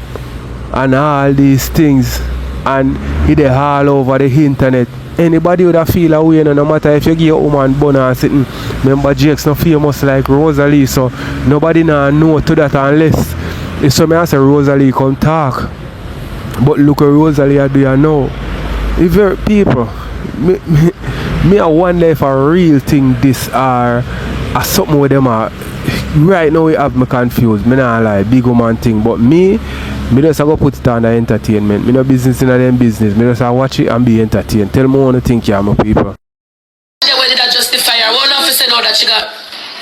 and all these things. And it is all over the internet. Anybody would have feel away, no matter if you give a woman bun and sitting. Remember Jake's not famous like Rosealee, so nobody know to that unless if somebody say Rosealee come talk. But look at Rosealee do you know. If very people me I wonder if a real thing this or something with them are right now we have me confused. Me not like big woman thing, but me just go put it on the entertainment. Me no business in them business. Me just watch it and be entertained. Tell me what you think, yeah, my people. The way did I justify her? One officer know that she got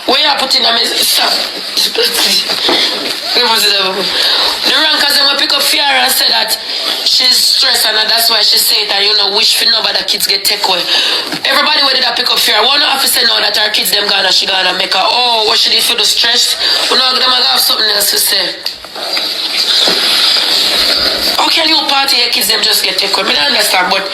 where you put in a stuff. The rankers them will pick up fear and say that she's stressed and that's why she say that, you know, wish for nobody that kids get take away. Everybody where did I pick up fear? One officer know that her kids them gonna she gonna make her what she did for the stress. You know them have something else to say. How can you party your kids them just get taken? I don't understand, but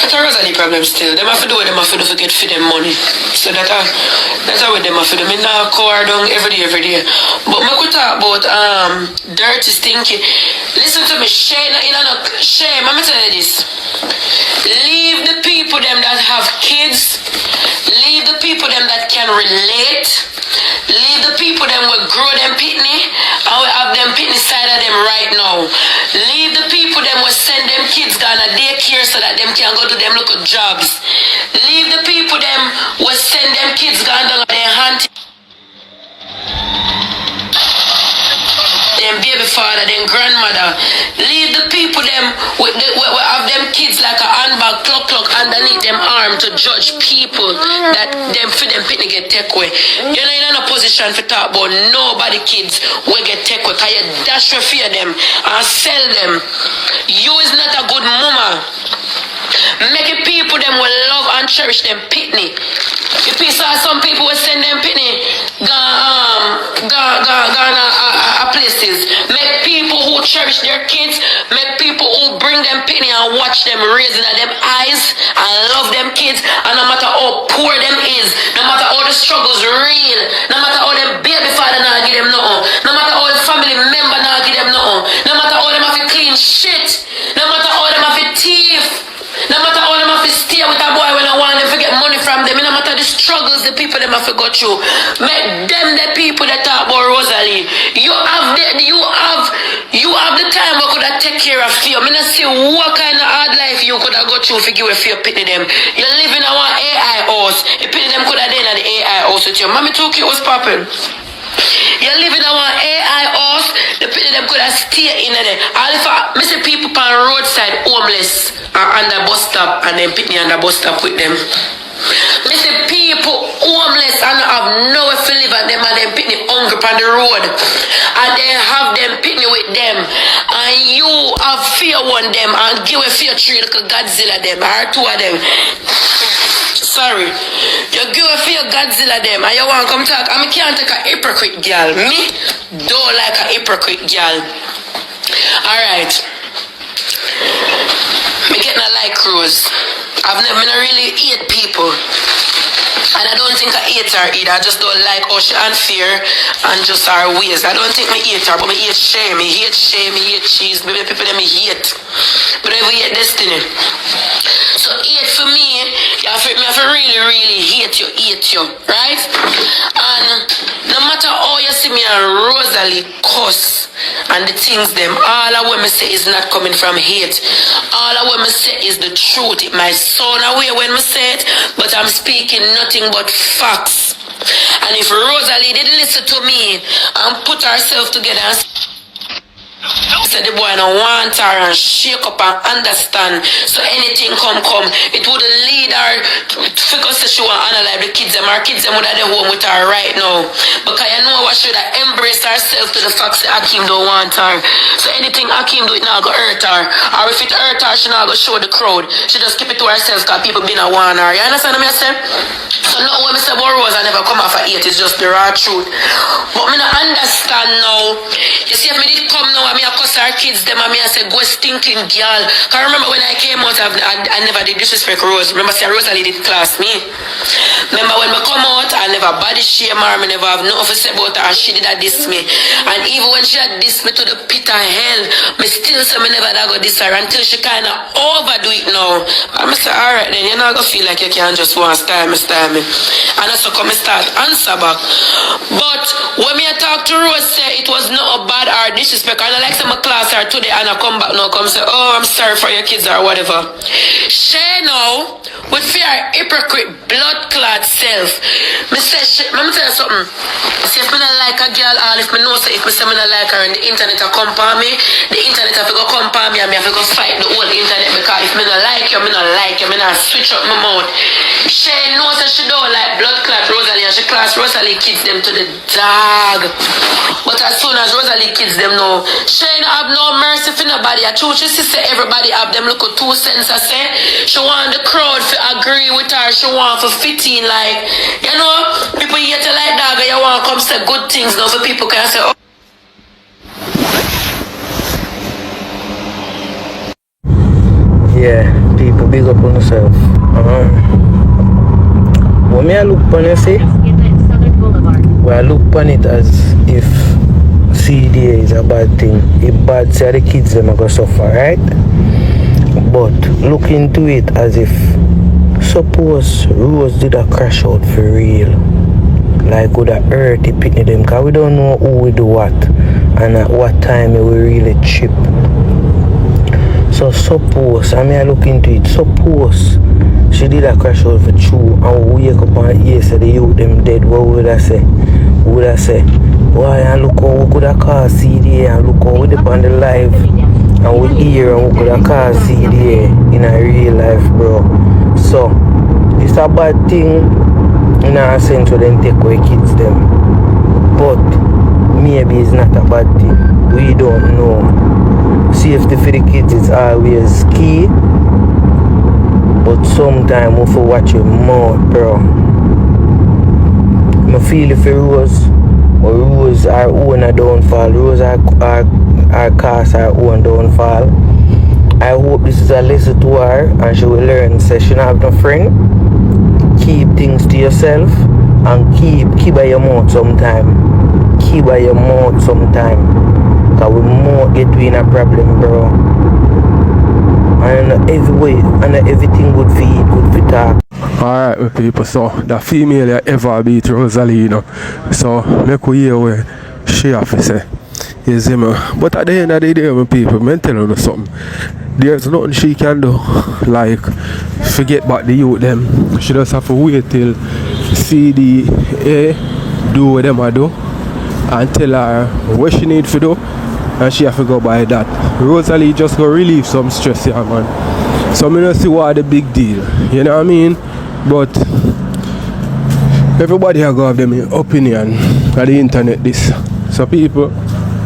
that's a Rosealee problem still. Them have to do what them have to do to get for them money. So that's how them have to do. I now core down every day. But I could talk about dirty, stinky. Listen to me, shame, let me tell you this. Leave the people them that have kids. Leave the people them that can relate. Leave the people them will grow them pitney and will have them pitney side of them right now. Leave the people them will send them kids down a daycare so that them can go to them local jobs. Leave the people them will send them kids down their hunting. Them baby father, them grandmother. Leave the people them with have them kids like a handbag clock underneath them arm to judge people that them for them pitney get take away. You know you're in a position to talk about nobody kids will get take away because you dash for fear them and sell them. You is not a good mama. Make it people them will love and cherish them pitney. If you saw some people will send them pitney places. Make people who cherish their kids, make people who bring them pitney and watch them raising at them eyes and love them kids, and no matter how poor them is, no matter how the struggles real, no matter how them baby father not give them nothing, no matter how the family member not give them nothing, no matter how them have to clean shit, no matter how them have to thief, no matter how them have to stay with a boy when I want them to get money from them, no matter the struggles the people them have to go through, make them the people that talk about Rosealee. You have the time we could have take care of you. I mean, see what kind of hard life you could have go through to give a few pity them. You live in our AI house. You pity them could have done at the AI house with you. Mommy took you was popping. You live in our AI house, the people them could have stay in there. All if I see people on roadside homeless and on the bus stop and then pick me on the bus stop with them. I see people homeless and have nowhere to live and them pick me hungry on the road. And they have them pick me with them. And you have fear on them and give a fear three little Godzilla them or two of them. Sorry. You give a fear Godzilla them and you want to come talk. I can't take a hypocrite girl. Me don't like a hypocrite girl. Alright. Me getting a like Rose. I've never really hate people. And I don't think I hate her either. I just don't like how she unfair and just her ways. I don't think I hate her, but I hate shame. I hate cheese. Maybe people that I hate. But I hate destiny. So hate for me, you have to really hate you, right? And no matter how you see me and Rosealee cuss and the things them, all I want me say is not coming from hate. All I want me say is the truth. It might sound away when me say it, but I'm speaking nothing but facts. And if Rosealee didn't listen to me and put herself together and said the boy don't want her and shake up and understand, so anything come, it would lead her because she want to analyze the kids them. Her kids them would have the home with her right now. Because you know what, she would have embraced herself to the fact that Akeem don't want her. So anything Akeem do, it not go hurt her. Or if it hurt her, she not go show the crowd. She just keep it to herself because people been a want her. You understand what I say? So no when I say about Rose, I never come off of 8, it's just the raw truth. But I don't understand now. You see, if me did come now, I cuss our kids them and me I say go stinking girl. Cause remember when I came out I never did disrespect Rose. Remember say Rosealee did class me. Remember when I come out I never body shame her, I never have nothing to say about her and she did that diss me. And even when she had diss me to the pit of hell, me still say me never go diss her until she kinda overdo it now. And I say alright then you're not gonna feel like you can just want to style me. And that's how come I start answer back. But when me I talk to Rose say it was not a bad or disrespect, and I like some class her today and I come back now come say oh I'm sorry for your kids or whatever. She now with fear hypocrite blood clot self. Me say let me tell you something. See if me not like a girl or if me know say if me say me not like her and the internet will come for me, the internet have to go come for me and me have to go fight the whole internet because if me not like you, me not switch up my mouth. She knows that she don't like blood clot Rosealee and she class Rosealee kids them to the dog. But as soon as Rosealee kids them know, she don't have no mercy for nobody. I told you, she say everybody have them look 2 cents. I say she want the crowd to agree with her. She want for fitting like you know people hate you like that. You want to come say good things now for people can say. Oh. Yeah, people big up on yourself. When me I look upon it, say, well, I look upon it as if CDA is a bad thing. If bad, say the kids them are gonna suffer, right? But look into it as if suppose Rose did a crash out for real. Like would have hurt the pitney them, cause we don't know who we do what and at what time we really trip. So suppose, I mean I look into it, suppose she did a crash out for true and we wake up and hear say the youth them dead, what would I say? Would I say, why and look how we could have called CDA and look how we dip on the live and we hear and we could have called CDA in a real life, bro. So it's a bad thing in a sense where them take away kids them. But maybe it's not a bad thing. We don't know. Safety for the kids is always key. But sometimes we have to watch your mouth, bro. I feel if Rose or Rose our own a downfall, Rose our cast our own downfall. I hope this is a lesson to her and she will learn. Say she don't have no friend. Keep things to yourself and keep by your mouth sometime. Keep by your mouth sometime. Cause we more get in a problem, bro. And every way and everything good for eat, good for talk. Alright, my people, so the female that ever beat Rosealee, you know. So make we hear where she have to say. You see me? But at the end of the day, my people, I'm telling you something. There's nothing she can do. Like forget about the youth them. She just have to wait till CDA do what them I do and tell her what she need to do and she have to go by that. Rosealee just go relieve some stress here, man. So I don't see what the big deal. You know what I mean? But everybody have got them opinion on the internet this. So people,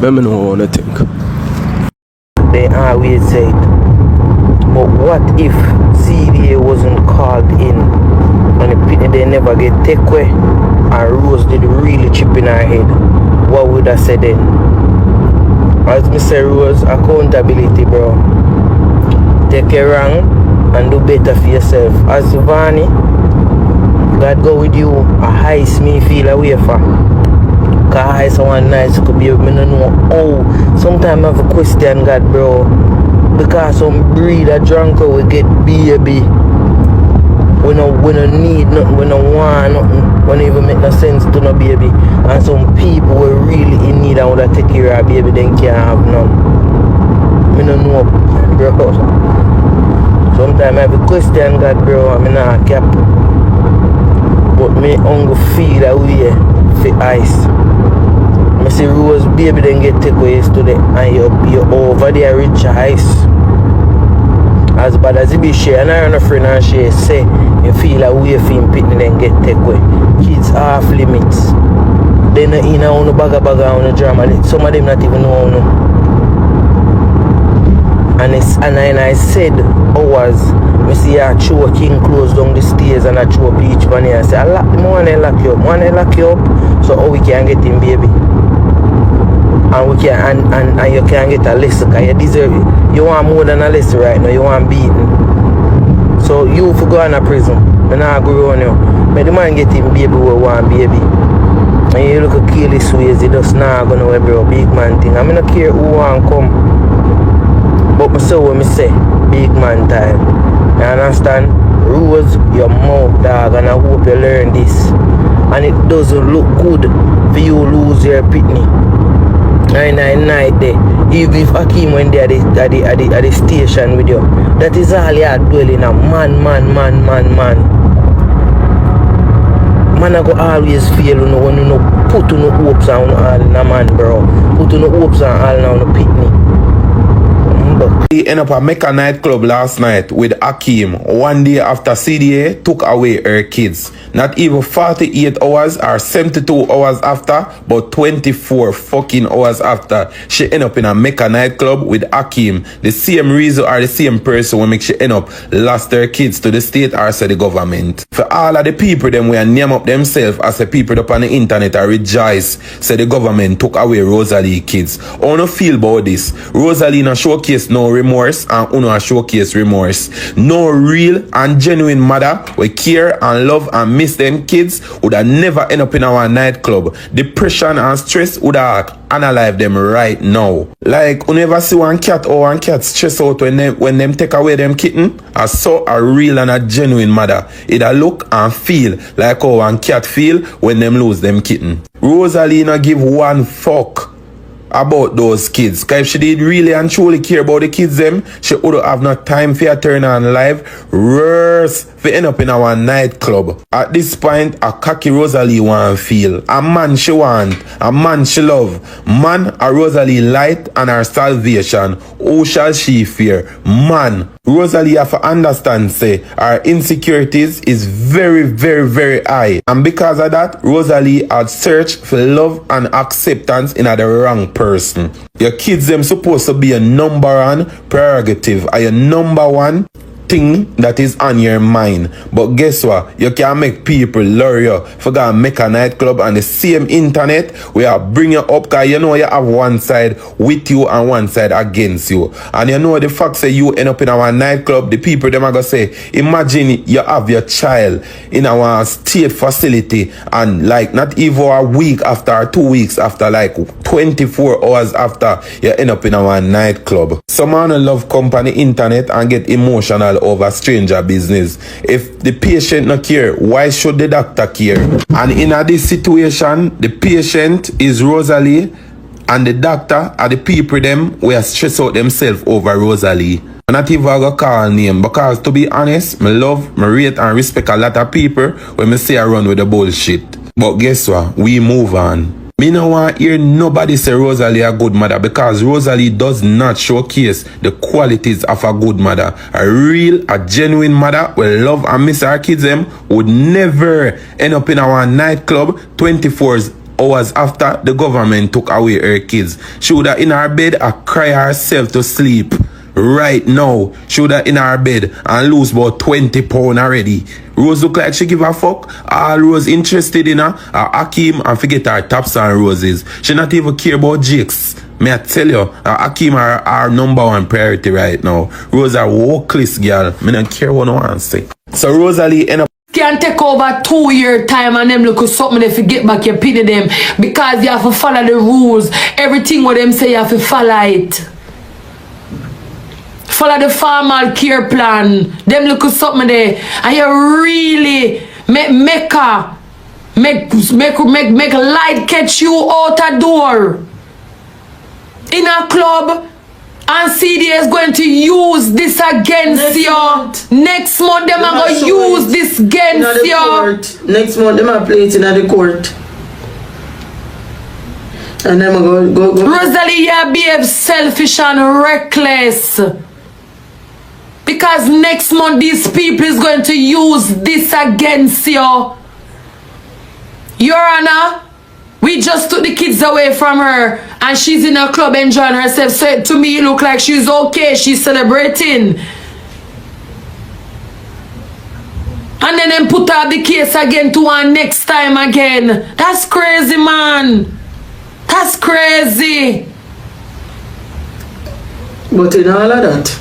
let me know what they think. They always say it. But what if CDA wasn't called in and they never get take away and Rose did really chip in her head? What would I say then? As me say, Rose, accountability, bro. Take it wrong and do better for yourself. As Vani, God go with you, a heist me feel away for. Cause heist someone nice could be, I don't know how. Sometimes I have a question, God, bro. Because some breed a drunker will get baby. We don't need nothing, we don't want nothing. We don't even make no sense to no baby. And some people were really in need and would take care of baby, then can't have none. I don't know, bro. Sometimes I have a question, God, bro, I'm not cap. But me hunger feel that way for ice. I see Rose baby then get take away today and you're over there rich ice. As bad as it be share and I run a friend and she say you feel that way for him pitney then get take away. Kids off limits. They not in on the baga on the drama. Some of them not even know no. And I said hours we see a show king close down the stairs and a show beach man here. I say I lock them one and lock you up. One and lock you up so how we can get him baby. And we can and you can get a lesson because you deserve it. You want more than a lesson right now, you want beaten. So you for go in a prison. And I go on you. But the man get him baby who want baby. And you look at careless ways, he just not gonna wear bro big man thing. I mean not care who want come. But I say what I say, big man time. You understand? Rose your mouth dog and I hope you learn this. And it doesn't look good for you lose your pitney. Night there. Even if Akeem went there at the station with you. That is all you are dwelling on. Man. Man I go always feel when you know put no hopes on all in a man, bro. Put no hopes on all now no pitney. He ended up at Mecca nightclub last night with Akeem 1 day after CDA took away her kids. Not even 48 hours or 72 hours after, but 24 fucking hours after, she ended up in a Mecca nightclub with Akeem. The same reason or the same person will make she end up lost her kids to the state or say the government. For all of the people them will name up themselves as the people up on the internet are rejoice say the government took away Rosealee kids. I don't feel about this. Rosealee in a showcase no remorse and uno showcase remorse. No real and genuine mother we care and love and miss them kids would have never end up in our nightclub. Depression and stress would have unalive them right now. Like, you never see one cat or one cat stress out when them take away them kitten. I saw a real and a genuine mother. It a look and feel like how one cat feel when them lose them kitten. Rosealee not give one fuck about those kids. Cause if she did really and truly care about the kids them, she would have no time for her turn on live. Worse, for end up in our nightclub. At this point, a cocky Rosealee want feel. A man she want, a man she love. Man, a Rosealee light and her salvation. Who shall she fear? Man. Rosealee have to understand, say, her insecurities is very, very, very high. And because of that, Rosealee had searched for love and acceptance in the wrong person. Your kids them supposed to be your number one prerogative, or your number one thing that is on your mind. But guess what? You can make people lure you for go make a nightclub on the same internet where bring you up, because you know you have one side with you and one side against you. And you know the fact say you end up in our nightclub, the people them are gonna say, imagine you have your child in our state facility and like not even a week after or 2 weeks after, like 24 hours after, you end up in our nightclub. Some man love company internet and get emotional over stranger business. If the patient not care, why should the doctor care? And in this situation, the patient is Rosealee and the doctor are the people them who are stress out themselves over Rosealee. I'm not even gonna call name because to be honest, me love, me rate and respect a lot of people when me say I run with the bullshit. But guess what? We move on. Me no want hear nobody say Rosealee a good mother, because Rosealee does not showcase the qualities of a good mother. A real, a genuine mother will love and miss her kids them would never end up in our nightclub 24 hours after the government took away her kids. She would have in her bed cry herself to sleep. Right now, she would have in her bed and lose about 20 pounds already. Rose look like she give a fuck. All Rose interested in her Akeem and forget her tops and roses. She not even care about Jakes. May I tell you, Akeem are our number one priority right now. Rose a workless girl. Me don't care what no one say. So Rosealee end up can take over 2 year time and them look at something they forget back your pity them, because you have to follow the rules. Everything what them say you have to follow it. Follow the formal care plan. Them look at something there and you really make light catch you out a door in a club. And CD is going to use this against you. Next month, them are going to use this against you. Next month, them are play it in the court. And them are go. Rosealee, you behave selfish and reckless. Because next month, these people is going to use this against you. Your Honor, we just took the kids away from her and she's in a club enjoying herself. So to me, it look like she's okay. She's celebrating. And then put up the case again to her next time again. That's crazy, man. That's crazy. But in all of that,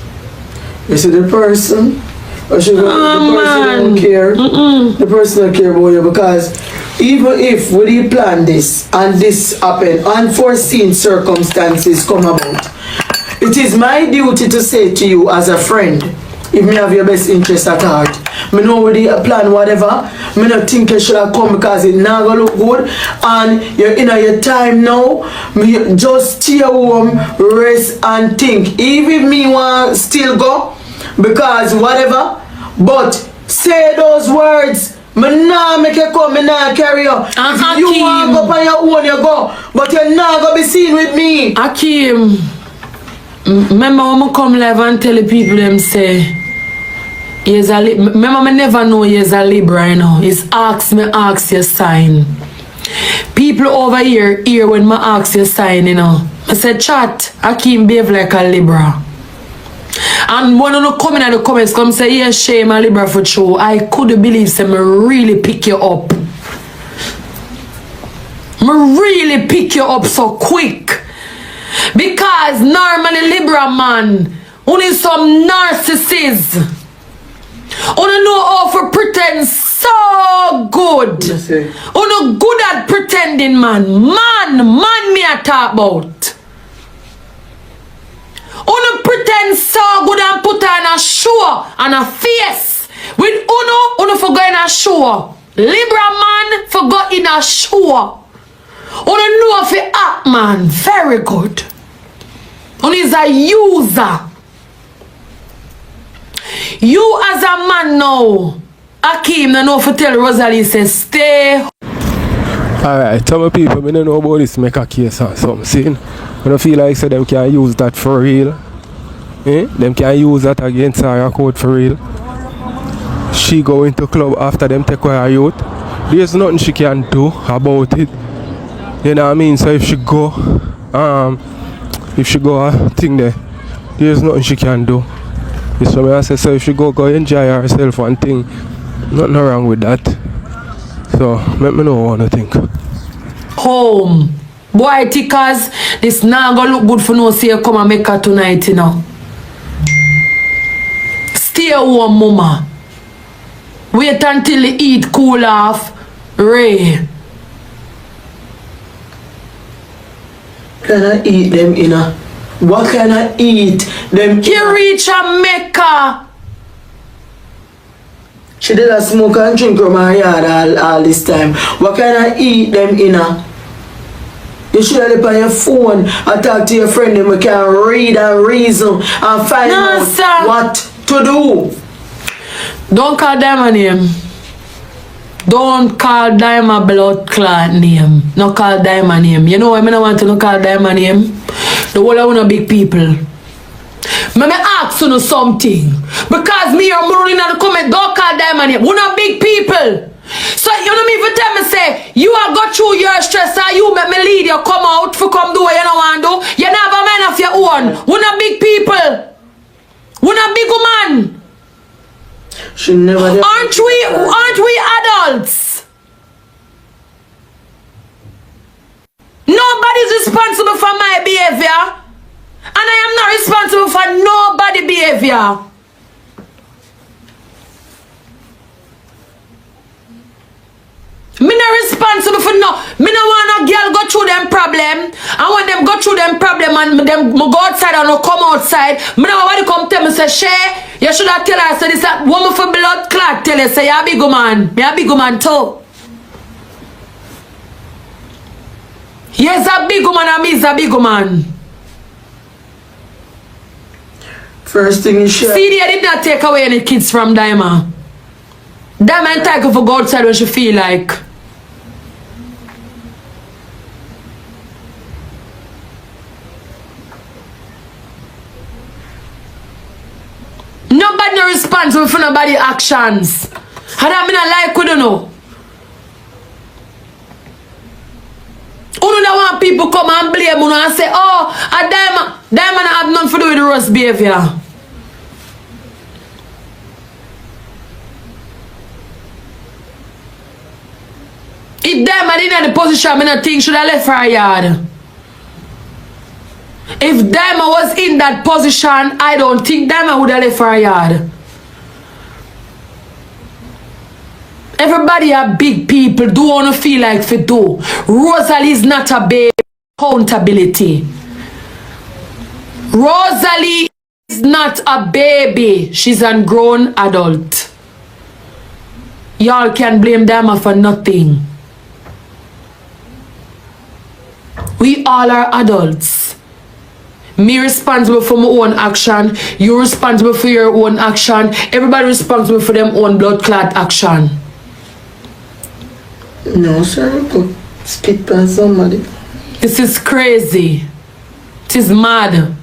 you see the person, or the person don't care. The person don't care about you, because even if we plan this and this happen, unforeseen circumstances come about, it is my duty to say to you as a friend, if me have your best interest at heart, me know already plan whatever, me not think you should have come because it not gonna look good, and you're in your time now, me just stay home, rest and think. Even me want still go, because whatever, but say those words. Me nah make you come, me nah carry you. If you want to go on your own, you go. But you're not going to be seen with me. Akeem, remember when I come live and tell the people them say, remember I never know he's a Libra, you know. It's ask your sign. People over here when I ask your sign, you know. I said, chat, Akeem behave like a Libra. And when you come in the comments, come say, yeah, shame a Libra for true. I couldn't believe some really pick you up. Me really pick you up so quick. Because normally Libra man, You need some narcissists. You know how to pretend so good. You know good at pretending, man. Man me I talk about. You pretend so good and put on a show and a face. With Uno forgot in a show. Libra man forgot in a show. You know if you act, man. Very good. You is a user. You as a man now, Akeem, I know if you tell Rosealee say stay. Alright, tell my people, I don't know about this make a case or something. See? I don't feel like so them can use that for real. Them can use that against her court for real. She go into club after them take away her youth. There's nothing she can do about it. You know what I mean? So if she go a thing there's nothing she can do. This what I say, so if she go enjoy herself one thing, nothing wrong with that. So let me know what I think. Home. Boy, tickers, this now gonna look good for no say come and make her tonight, you know. Stay home, mama. Wait until the heat cool off. Ray. Can I eat them in a? What can I eat them? You reach Jamaica. She did a smoke and drink from my yard all this time. What can I eat them in a? You should have on your phone and talk to your friend and we can read and reason and find out what to do. Don't call Dyema name. Don't call Dyema blood clot name. No call Dyema name. You know why I don't want to no call Dyema name? The whole of una big people. Me ask you something. Because me or Maureen in the comment, don't call Dyema name. Una big people. So you know me if you tell me say you are go through your stress or you make me lead you come out for come do what you don't want to do. You never man of your own. Una big people. Una big woman. She never did. Aren't we adults? Nobody's responsible for my behavior. And I am not responsible for nobody's behavior. Me not responsible for no. Me no want no girl go through them problem. I want them go through them problem and them go outside and no come outside. Me no want nobody come tell me say, Shay, you should have tell her say this woman for blood clot tell you say you a big woman. Me a big woman too. Yes, a big woman and me is a big woman. First thing is CDA did not take away any kids from Dyema. Dyema entitled for go outside when she feel like. Nobody no responsible for nobody actions. How that mean I like we don't know. Uno don't want people come and blame uno and say, oh, a Dyema not have nothing to do with the worst behavior. If Dyema didn't have the position, I don't think should have left her yard. If Dyema was in that position, I don't think Dyema would have left her yard. Everybody are big people. Do want to feel like they do. Rosealee is not a baby. Accountability. Rosealee is not a baby. She's a grown adult. Y'all can blame Dyema for nothing. We all are adults. Me responsible for my own action. You responsible for your own action. Everybody responsible for them own blood clot action. No, sir. Put spit on somebody. This is crazy. It is mad.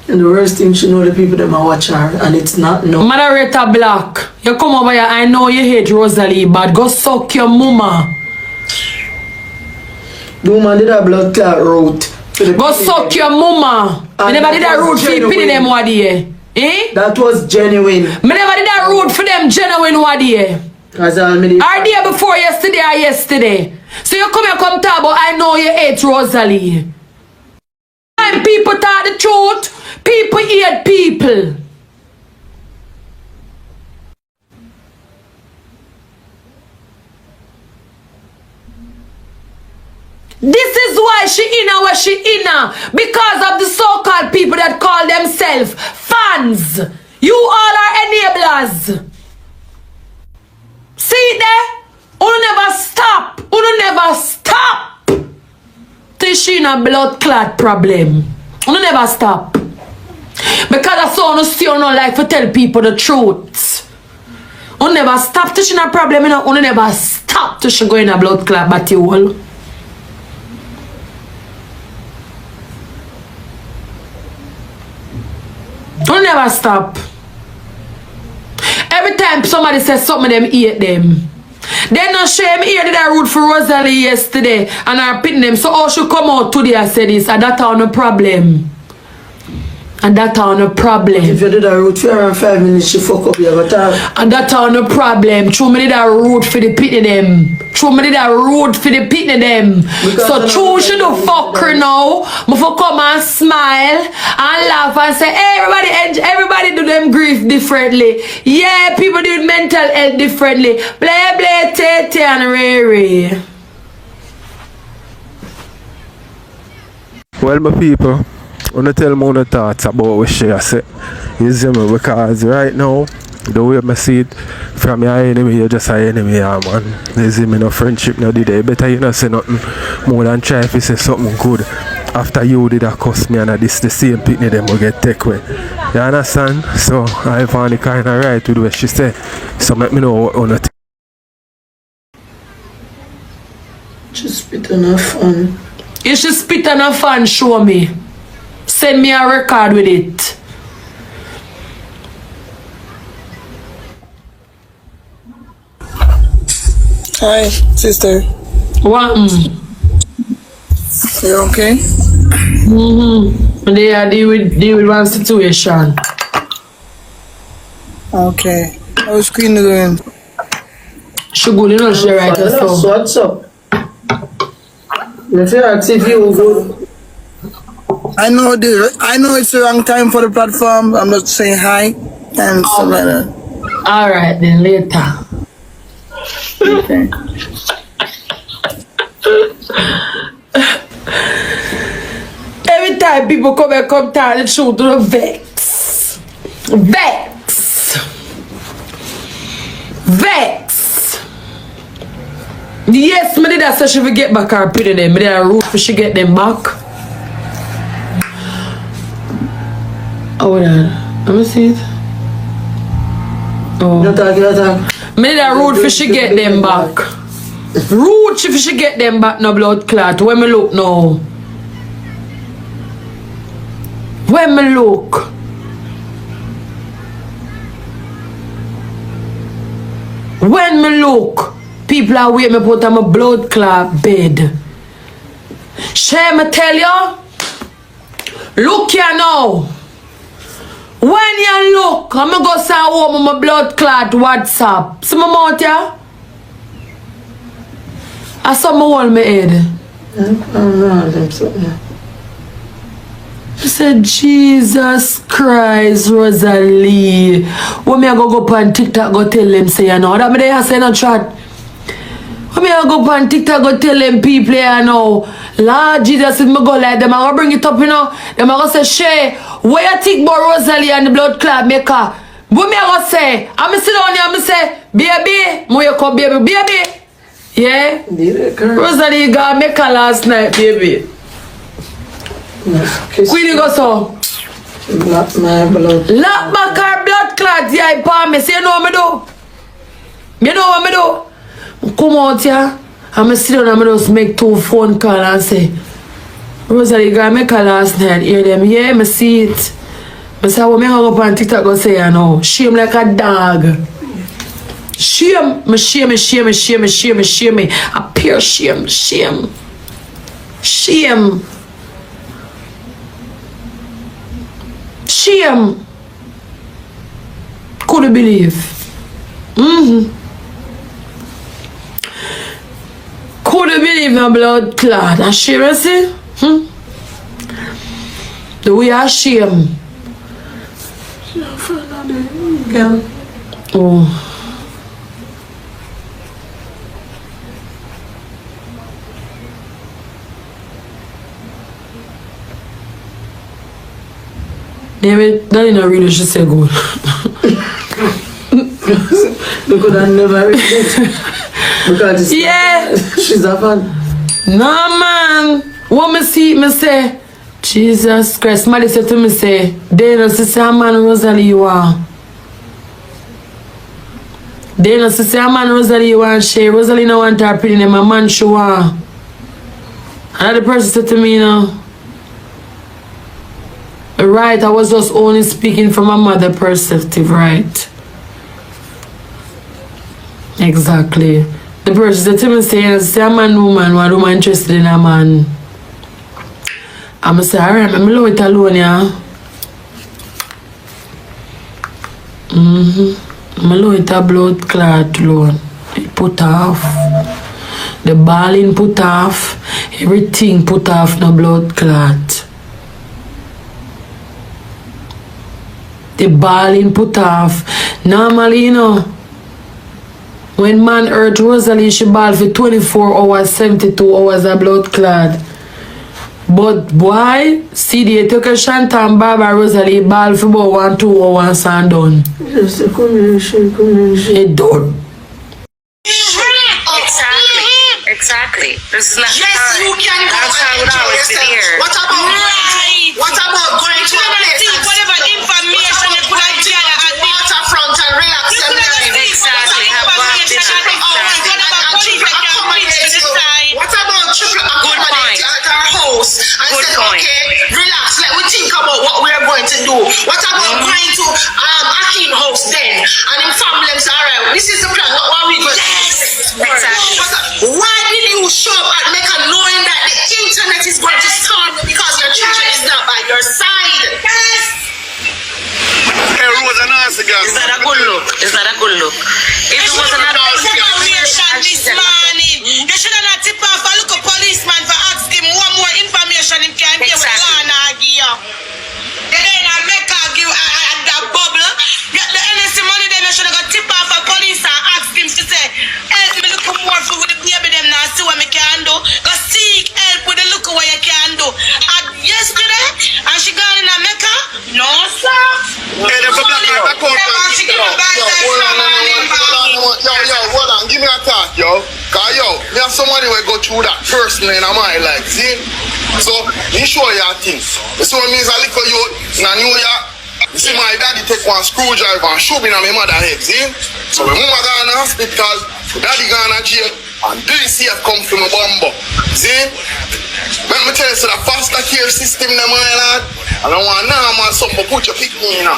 And the worst thing, she know the people that might watch her, and it's not no. Moderator Black, you come over here. I know you hate Rosealee, but go suck your mama. The woman did a blood clot route. Go suck your mama. Me never did a route for pity them what day. Eh? That was genuine. Me never did a route for them genuine what day. Or day before yesterday or yesterday. So you come here come talk about I know you hate Rosealee. And people talk the truth. People hate people. This is why she inna where she inna. Because of the so-called people that call themselves fans. You all are enablers. See it there? Unu never stop. Unu never stop. Till she in a blood clot problem. Unu never stop. Because I saw unu see unu like to tell people the truth. Unu never stop till she in a problem. Unu never stop till she go in a blood clot batty hole. Unu never stop. Every time somebody says something, them hate them. They not shame here that I root for Rosealee yesterday and I pin them. So all should come out today and say this, and that's no problem. And that's no problem. If you did a root for around 5 minutes, she fuck up your time. And that's no problem. True me did a root for the pit of them. True me did a root for the pit of them. Because so true she do fuck her now. But for come and smile and laugh and say, hey, everybody do them grief differently. Yeah, people do mental health differently. Blah blah tete and rare. Well, my people, I want to tell me the thoughts about what she said. You see me? Because right now, the way I see it, from your enemy, you're just an enemy, yeah, man. You see me, no friendship, no did it. Better you not say nothing more than try if you say something good. After you did a cuss me and this the same pitney them will get take away. You understand? So I found the kind of right with what she said. So let me know what on it. Just spit on her phone. You should spit on a fan, show me. Send me a record with it. Hi, sister. What? You okay? They are deal with one situation. Okay. How's Queen doing? She good, you know she right herself. So what's up? If you ask if you good. I know it's the wrong time for the platform. I'm just saying hi and stuff like that. Alright then, later. Okay. Every time people come and come tell the truth, to the vex. Vex. Vex. Yes, me did that so she will get back her pity them. Me did a root for she get them back. Hold on. Let me see it. Oh. No talk. Me need a road for she get them back. Road for she get them back, no blood clot. When me look now. When me look. When me look. People are waiting me put on my blood clot bed. Shall me tell you? Look here now. When you look, I'm gonna go say home on my blood clot WhatsApp. See my mouth here? I saw me hold my head. I said, Jesus Christ, Rosealee. When me I go up on TikTok, go tell them, say, you know, that me there say no chat. When me I go up on TikTok, go tell them people, you know, Lord Jesus, if me go like them, I go bring it up, you know. Them I go say, Shay, where you think about Rosealee and the blood clot maker? What me I go say? I'm sit down here, I'm say, baby, wake up, baby. Yeah? Rosealee got make her last night, baby. Queenie go so. Lock my blood. Lock back her blood clot, yeah, palm me. Say, you know what me do? You know what me do? Come out here. I'm sit down and I just make 2 phone calls and say, Rosealee got make her last night. Hear them? Yeah, I see it. I say, what me hang up on TikTok go say, you know, shame like a dog. Shame. Me shame. A pure shame. Couldn't believe. no blood clot. And she see? The way I shame. Oh. David, that ain't not really she say good. Because I never read it. Because yeah. She's a fan. No man. What me see me say? Jesus Christ. Somebody said to me say, Dana say a man Rosealee you are. Dana say a man Rosealee you are she. Rosealee no want her pretty name a man she want. Another person said to me, you know. Right, I was just only speaking from a mother perspective, right? Exactly. The person said to me saying, say a man woman, what woman interested in a man. I'm say, alright, I'm low it alone, yeah. I'm low it a blood clot alone. It put off. The balling put off. Everything put off no blood clot. The balling put off. Normally, you know, when man hurt Rosealee, she ball for 24 hours, 72 hours of blood clot. But boy, CD took a shant and Baba Rosealee ball for about 1-2 hours and done. Just a combination. It done. Exactly. This is not yes, you can go that's how it always been here. What about going to a place and whatever information you could have gathered at the waterfront and relax your mind? Exactly. Have fun. What about triple accommodate at our house and say, okay, relax, let we think about what we are going to do. What about going to Akeem house then and inform them, alright, this is the plan, what we going to do? Exactly. Why did you show up at Mecca knowing that the internet is going to storm you because your children is not by your side? Yes. Hey, Rose and Nancy, guys. Is that a good look? Is that a good look? If it was another information this morning, you should have not tip off a local policeman for asking him one more information him can give with Lana Gia. Then I make her give that bubble. The NSC money then you should have got tip off a police and ask him to say, help me look more for with the baby them now see what me can do. Go seek help with the look what you can do. And yesterday, and she gone in Mecca? No, sir. Hey, the black She give me back that yo, hold on, give me a talk, yo. Cause yo, me have somebody will go through that personally in my life, see? So, me show you a thing. You see what me is a little youth, and I know ya. You see my daddy take one screwdriver and shoot me in my mother head, see? So when mama gone in the hospital, daddy gone to jail, and DCF come from my bumbo, see? Let me tell you, so the foster care system, them my lad, I don't want normal something put your pick me in. I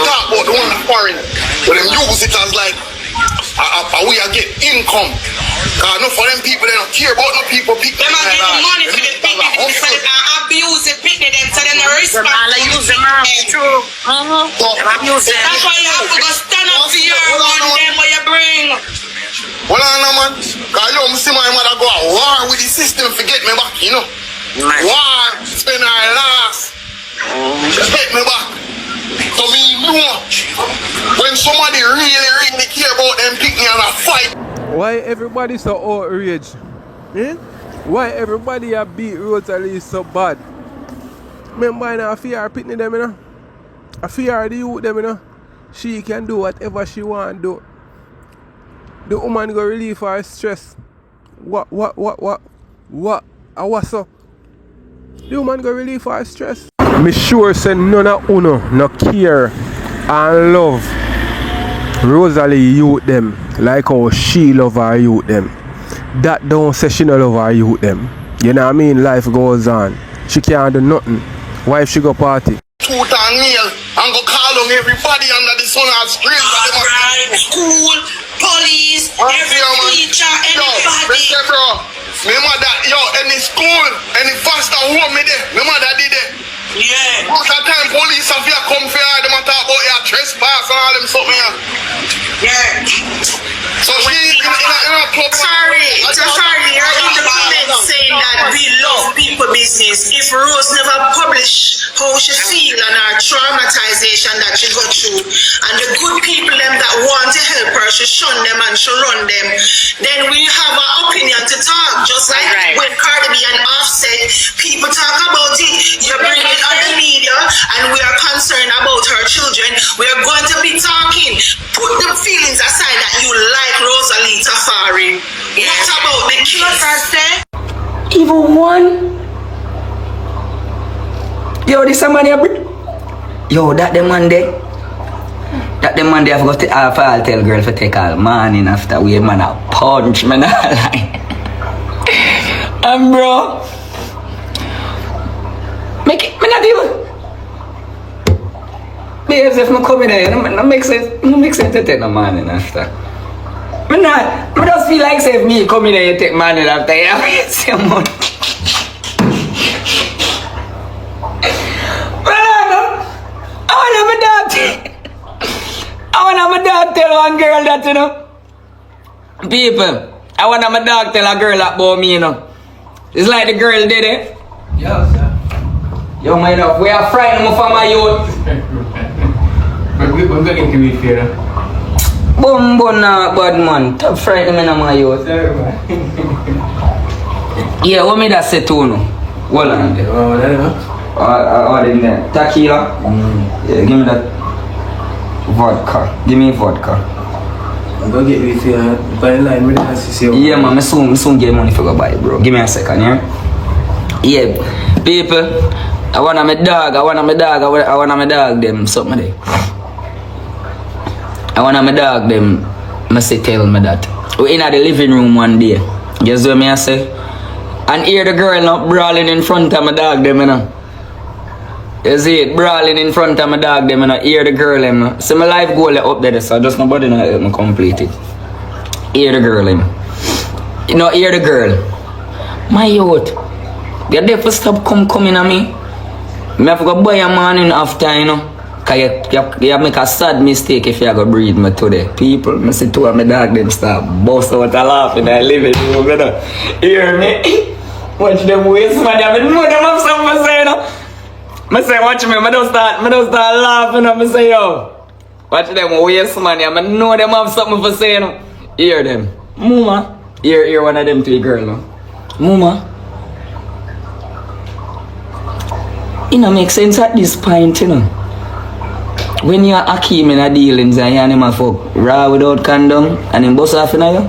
talk about the one that's foreign, but them use it as like a way I get income. Cause enough for them people, they don't care about no people pick them. Them are getting money for the picnic and abuse the picnic them so they don't respect. I use them out, true. I'm using them. That's why you have to go stand up for your one them what you bring. Well, no man, cause you see my mother go a war with the system to get me back, you know. War, spend her last. Get me back. So me know when somebody really care about them picking and a fight. Why everybody so outraged? Why everybody a beat Rosealee so bad? Remember I fear her pitney them, you know? I fear the youth them, you know? She can do whatever she want to do. The woman go relieve her stress. What so? The woman go relieve her stress. Me sure say none of uno no care and love Rosealee youth them like how she love her youth them. That don't say she no love her youth them. You know what I mean? Life goes on. She can't do nothing. Why if she go party? Tooth and nail and go call on everybody under the sun and scream for them. School, police, every teacher, anybody. Bro, remember that, yo, any school, any foster home me there, remember that did it. Yeah. Most of the time police have here come for her, them a talk about your trespass and all them something here. Yeah. So she in a club. Sorry, you're independent. people business if Rose never publish how she feel and her traumatization that she got through, and the good people them that want to help her, she shun them and she run them, then we have an opinion to talk. Just like when Cardi B and Offset, people talk about it, you bring it on the media, and we are concerned about her children. We are going to be talking. Put the feelings aside that you like Rosealee Tafari. What about the kids? Even one. Yo, this a man here. Yo, that the man there. That the man there I've got to I'll tell girl to take all morning after we man a punch me not lie. And bro, me not even. Babes, if me come in there, no make sense to take no morning after. Me just feel like say if me come in there, you take morning after, you say man. I want my dog tell one girl that, you know. People, I want my dog tell a girl that about me, you know. It's like the girl did it. Yo, sir. Yo, my love, we are frightened for my youth. We're going to be fair. Boom, bad man. Stop frightening me on my youth. Yeah, what me that say to you? Hold on there. What in there? Tequila? Yeah, give me that. Vodka. Give me vodka. I'm gonna get with you by the line with the assist. Yeah, man, I soon get money for go buy, bro. Give me a second, yeah? Yeah, people, I want my dog, them something there. I want my dog, them, I say tell me that. We in the living room one day. Guess what me I say? And hear the girl not brawling in front of my dog, them, you know. You see it, brawling in front of my dog, them, and I hear the girl, them. See my life goal up there, so just nobody know help me complete it. Hear the girl, them. You know, hear the girl. My youth, you're there for stop coming at me. I have to go buy a morning after, you know. Because you make a sad mistake if you go breed me today. People, I see two of my dog, them start bust out a laughing and I live it, you know. Hear me? Watch them waste, man. I know them have something to say, you know. I say, watch me, I don't start laughing. I say, yo, watch them waste money. I know them have something for say, you know. Hear them. Mama. Hear one of them to a girl, no. Mama. It don't make sense at this point, you know. When you're Akeem in a dealings and you're him a fuck raw without condom and him bust off in you,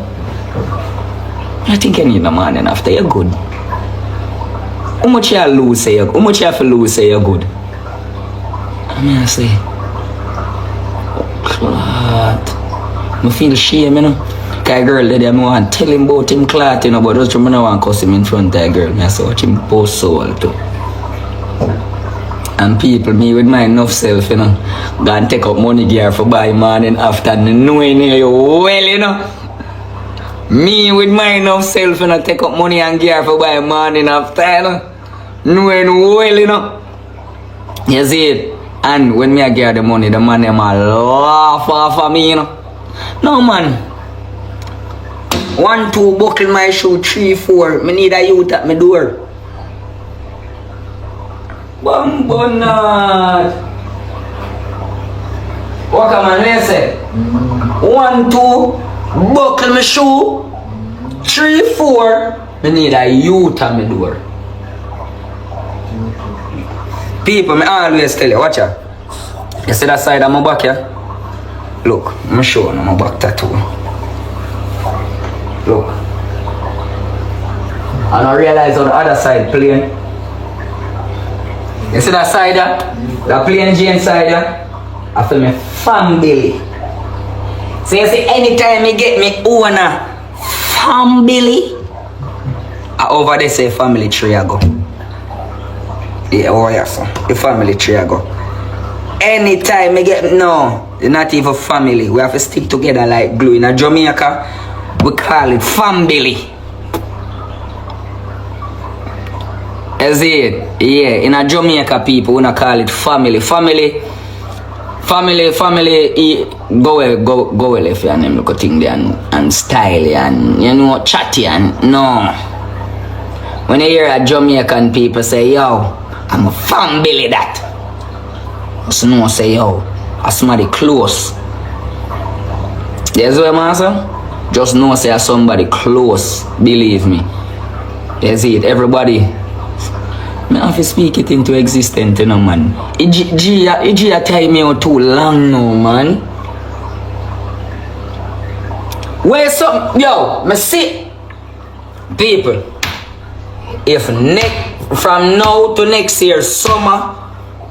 I think you need a man and after you're good. How much you lose say you? How much you have to lose say you're good? I mean I say, oh God, I feel shame, you know. Cause girl that I want to tell him about him clot, you know, but just I don't want to cuss him in front of a girl. I say watch him post soul too. And people, me with my enough self, you know, go and take up money gear for buy morning after knowing you well, you know. Me with my enough self, you know, take up money and gear for buy morning after, you know. Knowing well, you know. You see it? And when me I get the money, the man them all laugh off of me, you know. No man. 1, 2 buckle my shoe, 3, 4. Me need a youth at my door. Bambonat. What am I say? 1, 2, buckle my shoe. 3, 4. Me need a youth at my door. People, me always tell you, watch out. You see that side of my back, yeah? Look, I'm showing you my back tattoo. Look. And I realize on the other side plain. You see that side there? That plain Jane side there? I feel my family. So you see, anytime you get me owner family, I over there say family tree I go. Yeah, oh yeah, so the family tree I go. Anytime you get no, not even family. We have to stick together like glue. In Jamaica, we call it family. Is it? Yeah, in Jamaica people, we not call it family. Family, go well if you name look a thing there and style and you know chatty and no. When you hear a Jamaican people say, yo, I'm a fan Billy that. So no one say, yo, I somebody close. That's what I'm saying? Just know say somebody close. Believe me. That's it. Everybody. I have to speak it into existence, you know, man. It time me out too long now, man. Where some, yo, me see, people, if from now to next year summer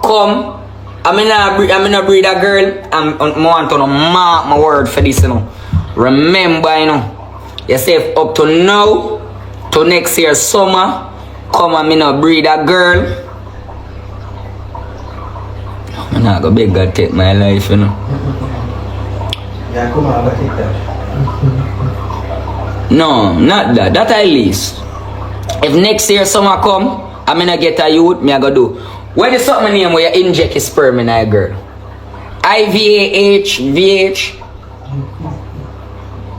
come, I'm gonna breed a girl. I want to mark my word for this, you know. Remember, you know, you say up to now to next year summer. Come and me not breed a girl. I'm not gonna beg God take my life, you know. Yeah, come on, take that. No, not that. That at least. If next year summer come, I'm gonna get a youth, me I go do. What is something name where you inject a sperm in a girl? IVAH, VH.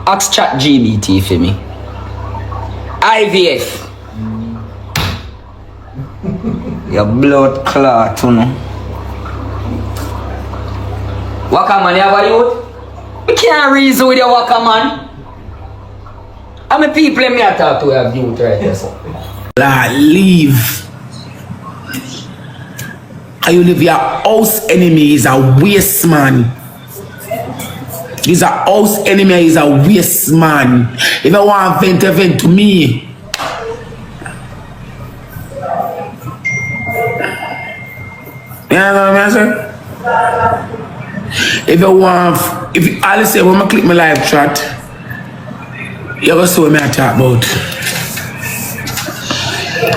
Ask chat GBT for me. IVF. Your blood clot, you know. Waka man, you have a youth? We can't reason with your waka man. How many people in me I talk to have youth right there, so? Leave. And you live your house enemy is a waste man. He's a house enemy, is a waste man. If I want to vent to me. You know what I'm saying? If you want, if I say when I click my live chat, you're gonna see what I talk about.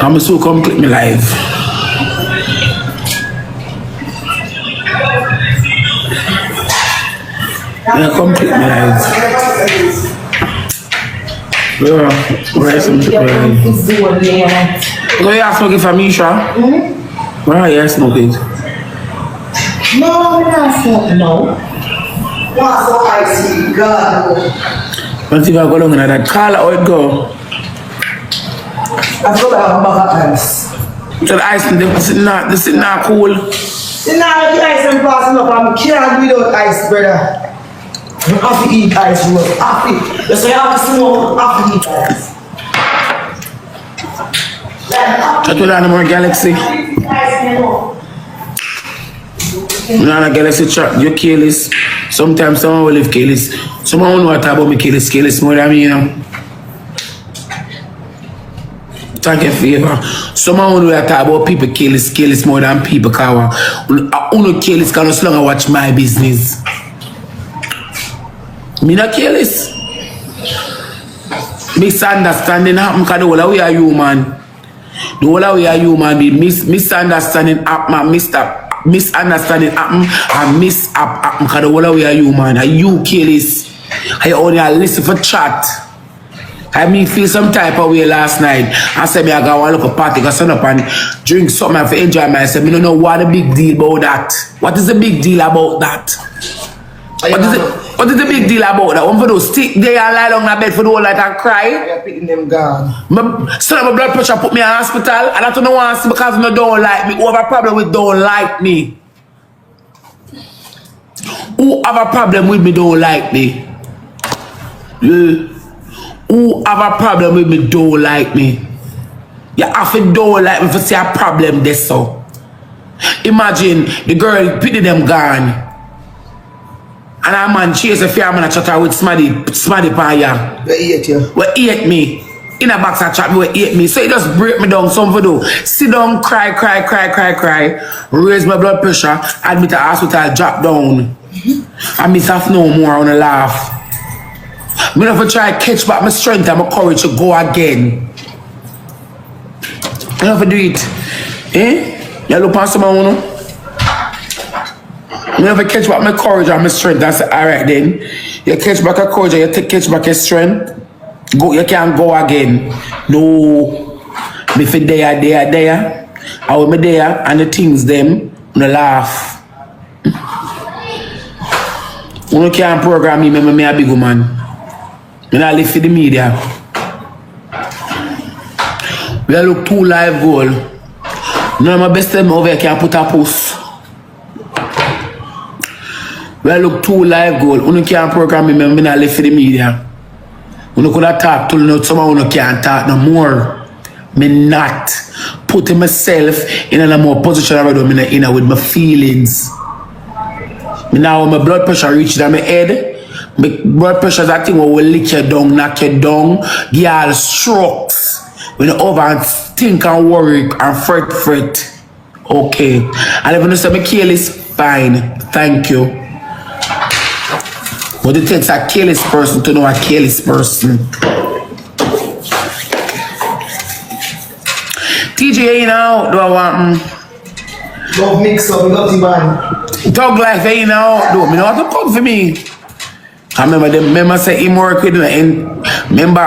I'm so come click me live. Yeah, come click me live. Yeah, where is some people? You are smoking for me, Sha? Where are you smoking? No, I'm not smoking, no. What's so icy? God. Let's see if I go down in that car, how it go? I thought I have a bag of ice. So the ice, this is not cool. See now the ice I'm passing up, I can't do without ice, brother. I have to eat ice, bro. I have to. You say I have to smoke, I have to eat ice. Chat with Animal Galaxy. Nana Galaxy chat, you careless. Sometimes someone will live careless. Someone will know what about me careless more than me, you know. Thank you for favor. Someone will know that about people careless more than people can. Uno careless can no longer watch my business. Me not careless. Misunderstanding happen because the whole of we are human. The whole of we are human. Misunderstanding happen, misunderstanding happen and happen because the whole of we are human. Are you careless? I only listen for chat. I mean feel some type of way last night. I said me I go one look a party, go stand up and drink something and enjoy myself. Me don't know what the big deal about that. What is the big deal about that? What is the big deal about that? One for those stick there and lie down in bed for the whole night and cry. You're picking them gone. Son of my blood pressure put me in hospital and I don't know why because no don't like me. Who have a problem with don't like me? Who have a problem with me don't like me? Yeah. Who have a problem with me don't like me? You have to don't like me for see a problem this so. Imagine the girl pity them gone. And a man chase a fair man a chat with smaddy pan ya. They ate you. Well, ate me. In a box of chat me, well, ate me. So it just break me down some for do. Sit down, cry. Raise my blood pressure. Admit to hospital, drop down. I miss half no more, I wanna laugh. Me never try catch back my strength and my courage to go again. I never do it. Eh? You look past someone, you know? You never catch back my courage and my strength. That's alright then. You catch back a courage and you catch back your strength. Go, you can't go again. No. Me fi there. I will be there and the things them, I laugh. You can't program me, me a big woman. I live for the media. We look too live goal. None of my best them over here can put a post. We look too live goal. You can't program me, I'm not left for the media. You could have talked to you, someone who can't talk no more. Me not putting myself in a more position already with my feelings. Me now my blood pressure reaches down my head. My blood pressure is that thing will lick you down, knock you down, girl strokes. When you over and think and worry and fret. Okay. And if you say me careless, fine. Thank you. But it takes a careless person to know a careless person. TJ, you know, do I want Don't mix up, dirty man. Dog life, you know, do me know what to come for me. I remember say him work with you, and remember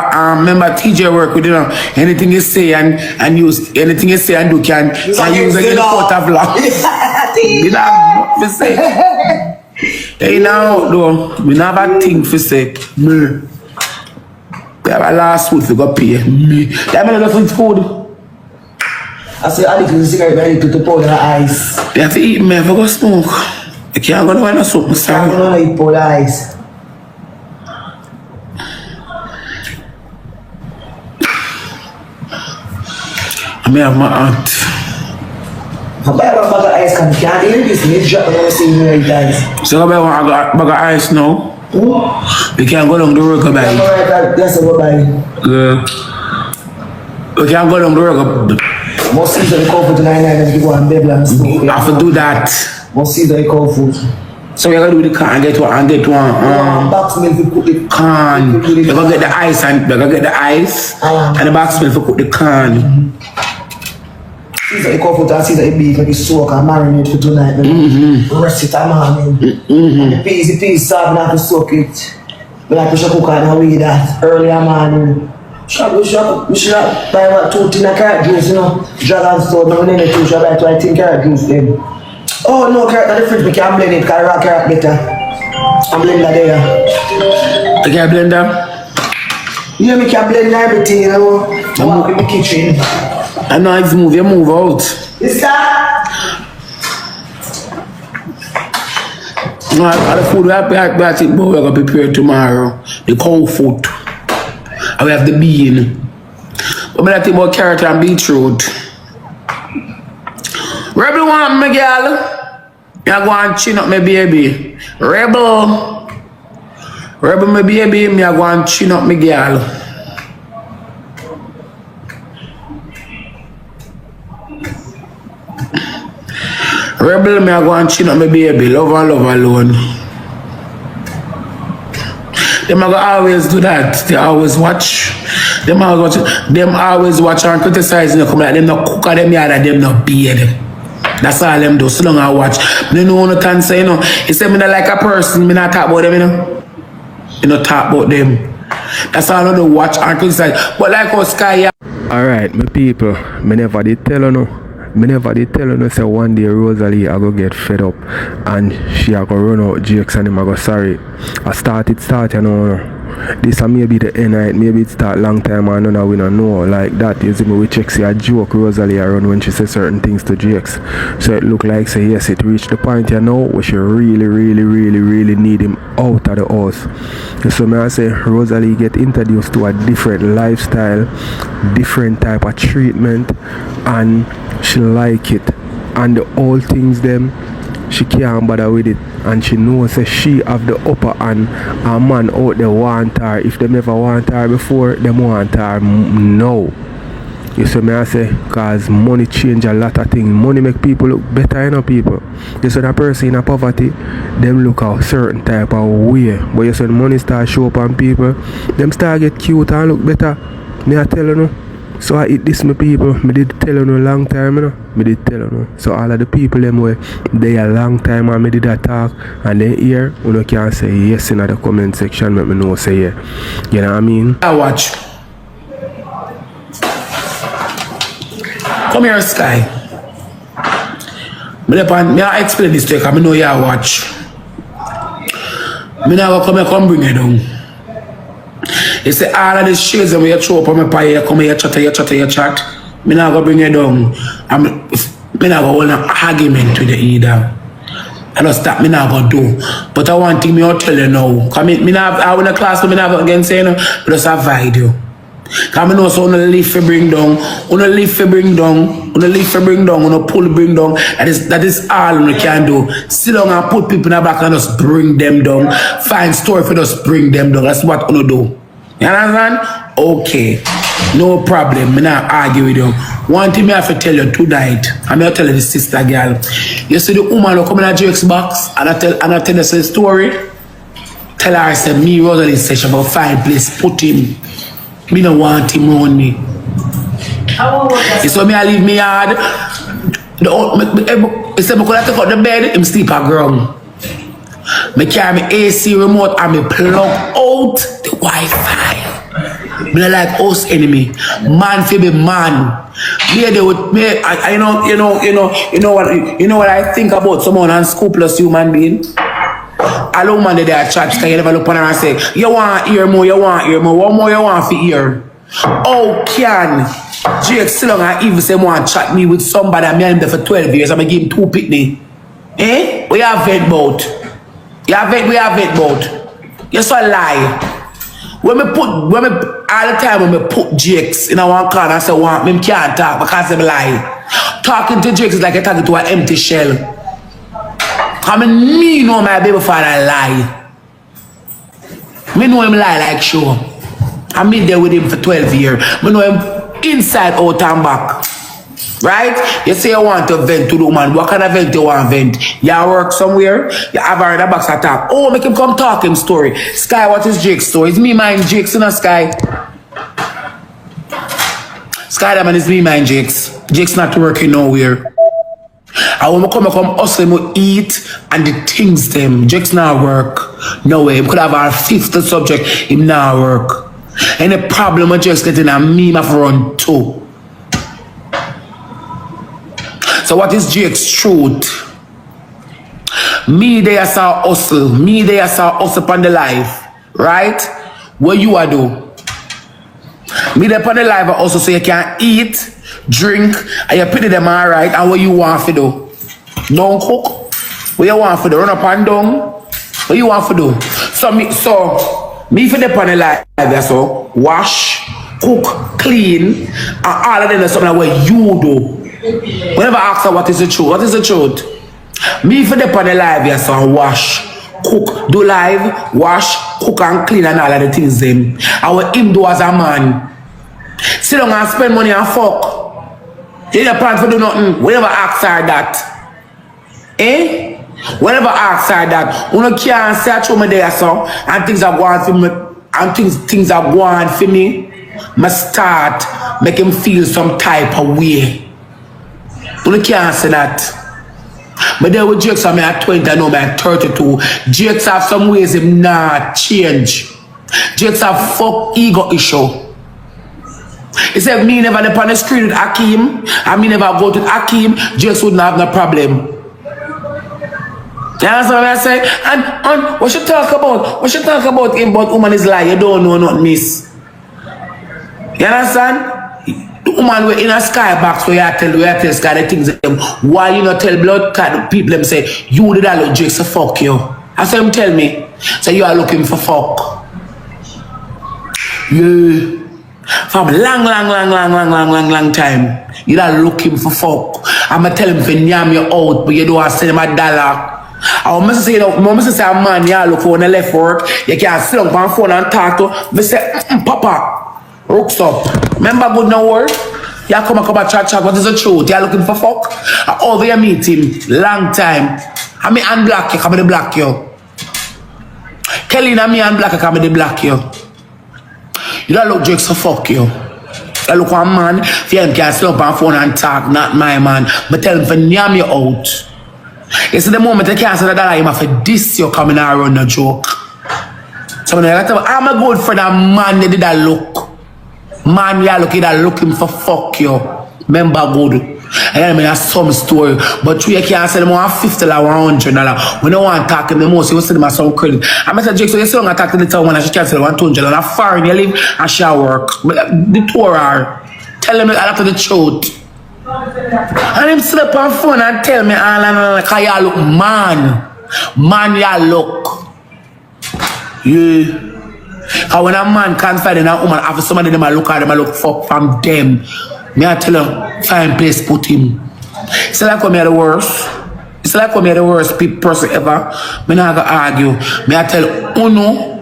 TJ work with you. Anything you say and use anything you say and do can use against the court of law. You know what say? Hey now, do we never have a thing for say me. We have a last food for go pay me. That man doesn't food. I say I need to cigarette, I need to powder ice. You have to eat me if I go smoke. You can't go to no soup, Mr. I don't eat powder ice. I may have my aunt. I buy a bag of ice can can't even this me drop when I see me right ice. So I buy one bag of ice now. We can't go down the road buy. That's what I buy. Yeah. We can't go down the road. Most season they call for 99 and people and baby and smoke. I have to do that. Most season they call food. So we're gonna do the can and get one box milk to cook the can. We're gonna get the ice and we're gonna get the ice and the box milk to cook the can. Season they call food and season they beef, like soak and marinate for tonight. Rest it and morning. And the peas, serving have to soak it. We like to cook and we that early in the morning. We should buy about 2 tin of carrot juice, you know. Dragon store, no name it too, should buy 2 tin carrot juice then. Oh no, carrot in the fridge, we can blend it, because raw carrot better. And blender there. You can blend them? Yeah, we can blend everything, you know. I walk in the kitchen. I know it's move, you move out. Is that? No, the food we have to we're going to prepare tomorrow. The cow food. And we have the bean. But I think about carrot and beetroot. Rebel want me, girl. You go and chin up my baby. Rebel my baby, me go and chin up my girl. Rebel me go and chin up my baby. Love alone. Them are always do that. They always watch. Them always watch and criticize and come like them no cook them yard and them no beard. That's all them do. So long I watch. Me no one can say, you know. He say me not like a person, me not talk about them, you know. Me not talk about them. That's all I do, watch and criticize. But like how Sky. Alright, my people, me never did tell you no. Me never did tell you no say one day Rosealee I go get fed up and she a go run out Jakes and him I go sorry. I start you know. This may be the end of it, maybe it start long time and none we don't know like that. You see me we check see a joke Rosealee around when she say certain things to Jakes. So it look like say yes it reached the point you know we should really need him out of the house. So me I say Rosealee get introduced to a different lifestyle, different type of treatment and she like it and the old things them she can't bother with it and she knows that she have the upper hand and man out there want her. If they never want her before, them want her now. You see me I say, cause money change a lot of things. Money make people look better, you know people. You see that person in a poverty, them look a certain type of way. But you see the money start show up on people, them start get cute and look better. Me I tell you no. So I eat this my people, me did tell you no long time, you know. Me did tell you no. So all of the people them way, they a long time and me did a talk and then here, you can say yes in the comment section, make me know say yeah. You know what I mean? I watch. Come here, Sky. Me I explain this to you because I know you watch. Me now come bring it down. You say all of the shades that you throw up on my pie, you come here, chat. Me not gonna bring you down. Me not gonna hold an argument with you either. I just that me not gonna do. But I want thing me I'll tell you now. Cause me not I in a class me not again say no, but just avoid you. Cause me know so on leave for bring down, on leave for bring down, on leave for bring down, on pull bring down. That is all we can do. Sit down and put people in the back and just bring them down. Find story for just bring them down. That's what we do. You understand? Okay. No problem. Me not argue with you. One thing me have to tell you tonight, I'm gonna tell you this sister girl. You see the woman who come in a Jake's box and I tell her the story. Tell her I said me Rosealee say she about find place put him. Me no want him around me. You saw me I leave me yard. He said me could take out the bed, him sleep at ground. Me carry me AC remote and me plug out the Wi-Fi. Me not like host enemy. Man for be man. Me they with me. You know what I think about someone unscrupulous human being. Alone man they are chat. Can you never look on her and say, you want hear more, you want hear more. What more you want to hear? Oh can Jake still long and even say want chat me with somebody and me and him there for 12 years. I'm gonna give him 2 pitney. Eh? We have vent boat. We have vent boat. You so lie. When me all the time when me put Jakes in a one corner and say want me can't talk because them lie. Talking to Jakes is like you're talking to an empty shell. I mean me know my baby father lie. Me know him lie like sure. I been there with him for 12 years. Me know him inside out and back. Right? You say you want to vent to the woman. What kind of vent you want to vent? You work somewhere? You have her in the box attack. Oh, make him come talk him story. Sky, what is Jake's story? It's me mind Jake's in a Sky. Sky, that man is me mind Jake's. Jake's not working nowhere. I want to come hustle him eat and the things them. Jake's not work. No way. He could have our 5th subject. Him not work. Any problem with Jake's getting a meme of run too. So what is Jake's truth? Me there saw hustle. Me there saw hustle upon the life. Right? What you are do? Me there upon the life also so you can eat, drink, and you pity them alright. And what you want to do? Don't cook. What you want to do? Run up and down. What you want to do? So me for the upon the life so wash, cook, clean, and all of them is something what you do. Whenever I ask her what is the truth, what is the truth? Me for the on the live, yes, so wash, cook, do live, wash, cook and clean and all of the things them. And what him do as a man. Sit down and spend money and fuck. You ain't a plan for do nothing. Whenever ask her that. Eh? Whenever ask her that, you can't say I show me there so and things are going for me and things are going for me. I start make him feel some type of way. You can't say that. But then with Jakes, I'm at 20, I know I'm at 32. Jakes have some ways him not change. Jakes have fuck ego issue. He said me never up on the screen with Akeem, and me never go to Akeem, Jakes wouldn't have no problem. You understand what I say? And what you talk about? What you talk about him but woman is lie, you don't know nothing, miss. You understand? The woman were in a sky box where you tell Sky the things them. Why you not tell blood card people them say you did a look Jake so fuck you. I saw him tell me. So you are looking for fuck. Yeah. From long time. You are looking for fuck. I'ma tell him to yam you out, but you don't want to send him $1. I must say a man you look for on the left work. You can't sit on the phone and talk to. Me say, Papa. Rooks up. Remember good no word? You come and chat. What is the truth? You looking for fuck? Over you meet him. Long time. I mean unblock you, come to block you. Kelly and me unblock you, come to block you. You don't look Jakes for fuck you. You look one man, if you can sit up on phone and talk, not my man. But tell him for yam you out. You see the moment you can't say that you have to diss you coming around the joke. So I'm a good friend, a man that did that look. Man, you are looking for fuck you. Remember good. And then I mean, some story. But you can't say them on $50 or $100. We don't want to talk to them most. You will send them some credit. I said, Jake, so you say I'm talk to the town when she can't say $100. And a foreign you live and she work. But the tour are tell him after the truth. And him sit up on phone and tell me all and cause y'all look man. Man y'all look. Yeah. Cause when a man confide in a woman, after somebody them a look at them, a look fuck from them. Me I tell him, find place put him. It's like when me are the worst. It's like when me are the worst person ever. Me not gonna argue. Me I tell Uno,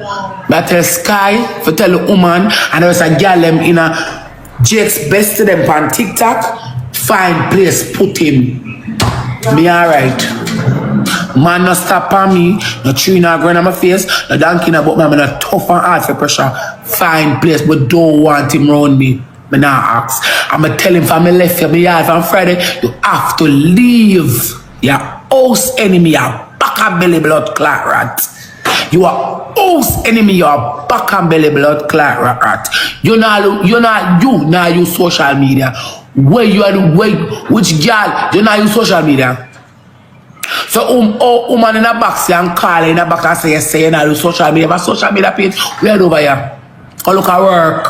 me I tell Sky, for tell the woman, and there's a girl them in a Jake's best to them on TikTok, find place put him. Me alright. Man no stop on me, no tree no ground on my face, no donkey no but me no tough and hard for pressure. Find place but don't want him round me. Me not ask. I'ma tell him from me left your yard on Friday, you have to leave. Your house enemy, your back and belly blood clot rat. You are house enemy, your back and belly blood clot rat. You not use social media. Where you are the way, which girl, you not use social media. So woman in the back say and call in the back and say you not use social media. But social media page, we are over here. Go look at work.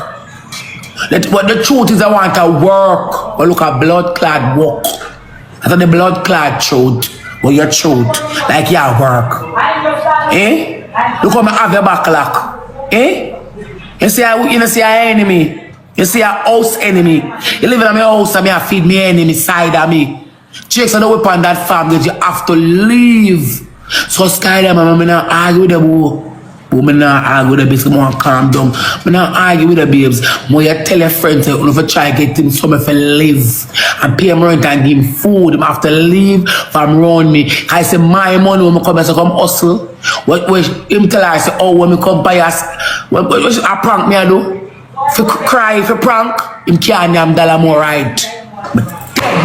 But the truth is I want to work. But look at blood clad walk. That's the blood clad truth. But your truth. Like your work. Eh? Look how I have your back lock. Eh? You see your enemy. You see your house enemy. You live in my house and I feed me enemy side of me. Jakes are the weapon that family. You have to leave. So Sky them and I'm not argue with them. I not argue with the babes, I want to calm down. I not argue with the babes. I you tell your friends that if I try to get him somewhere to live and pay him rent and give him food, I have to leave from around me. I say my money when I come, I say come hustle. What him tell I say, oh, when I come buy us, what a prank me I do? If you cry, if you prank, him can't have dollar more right. But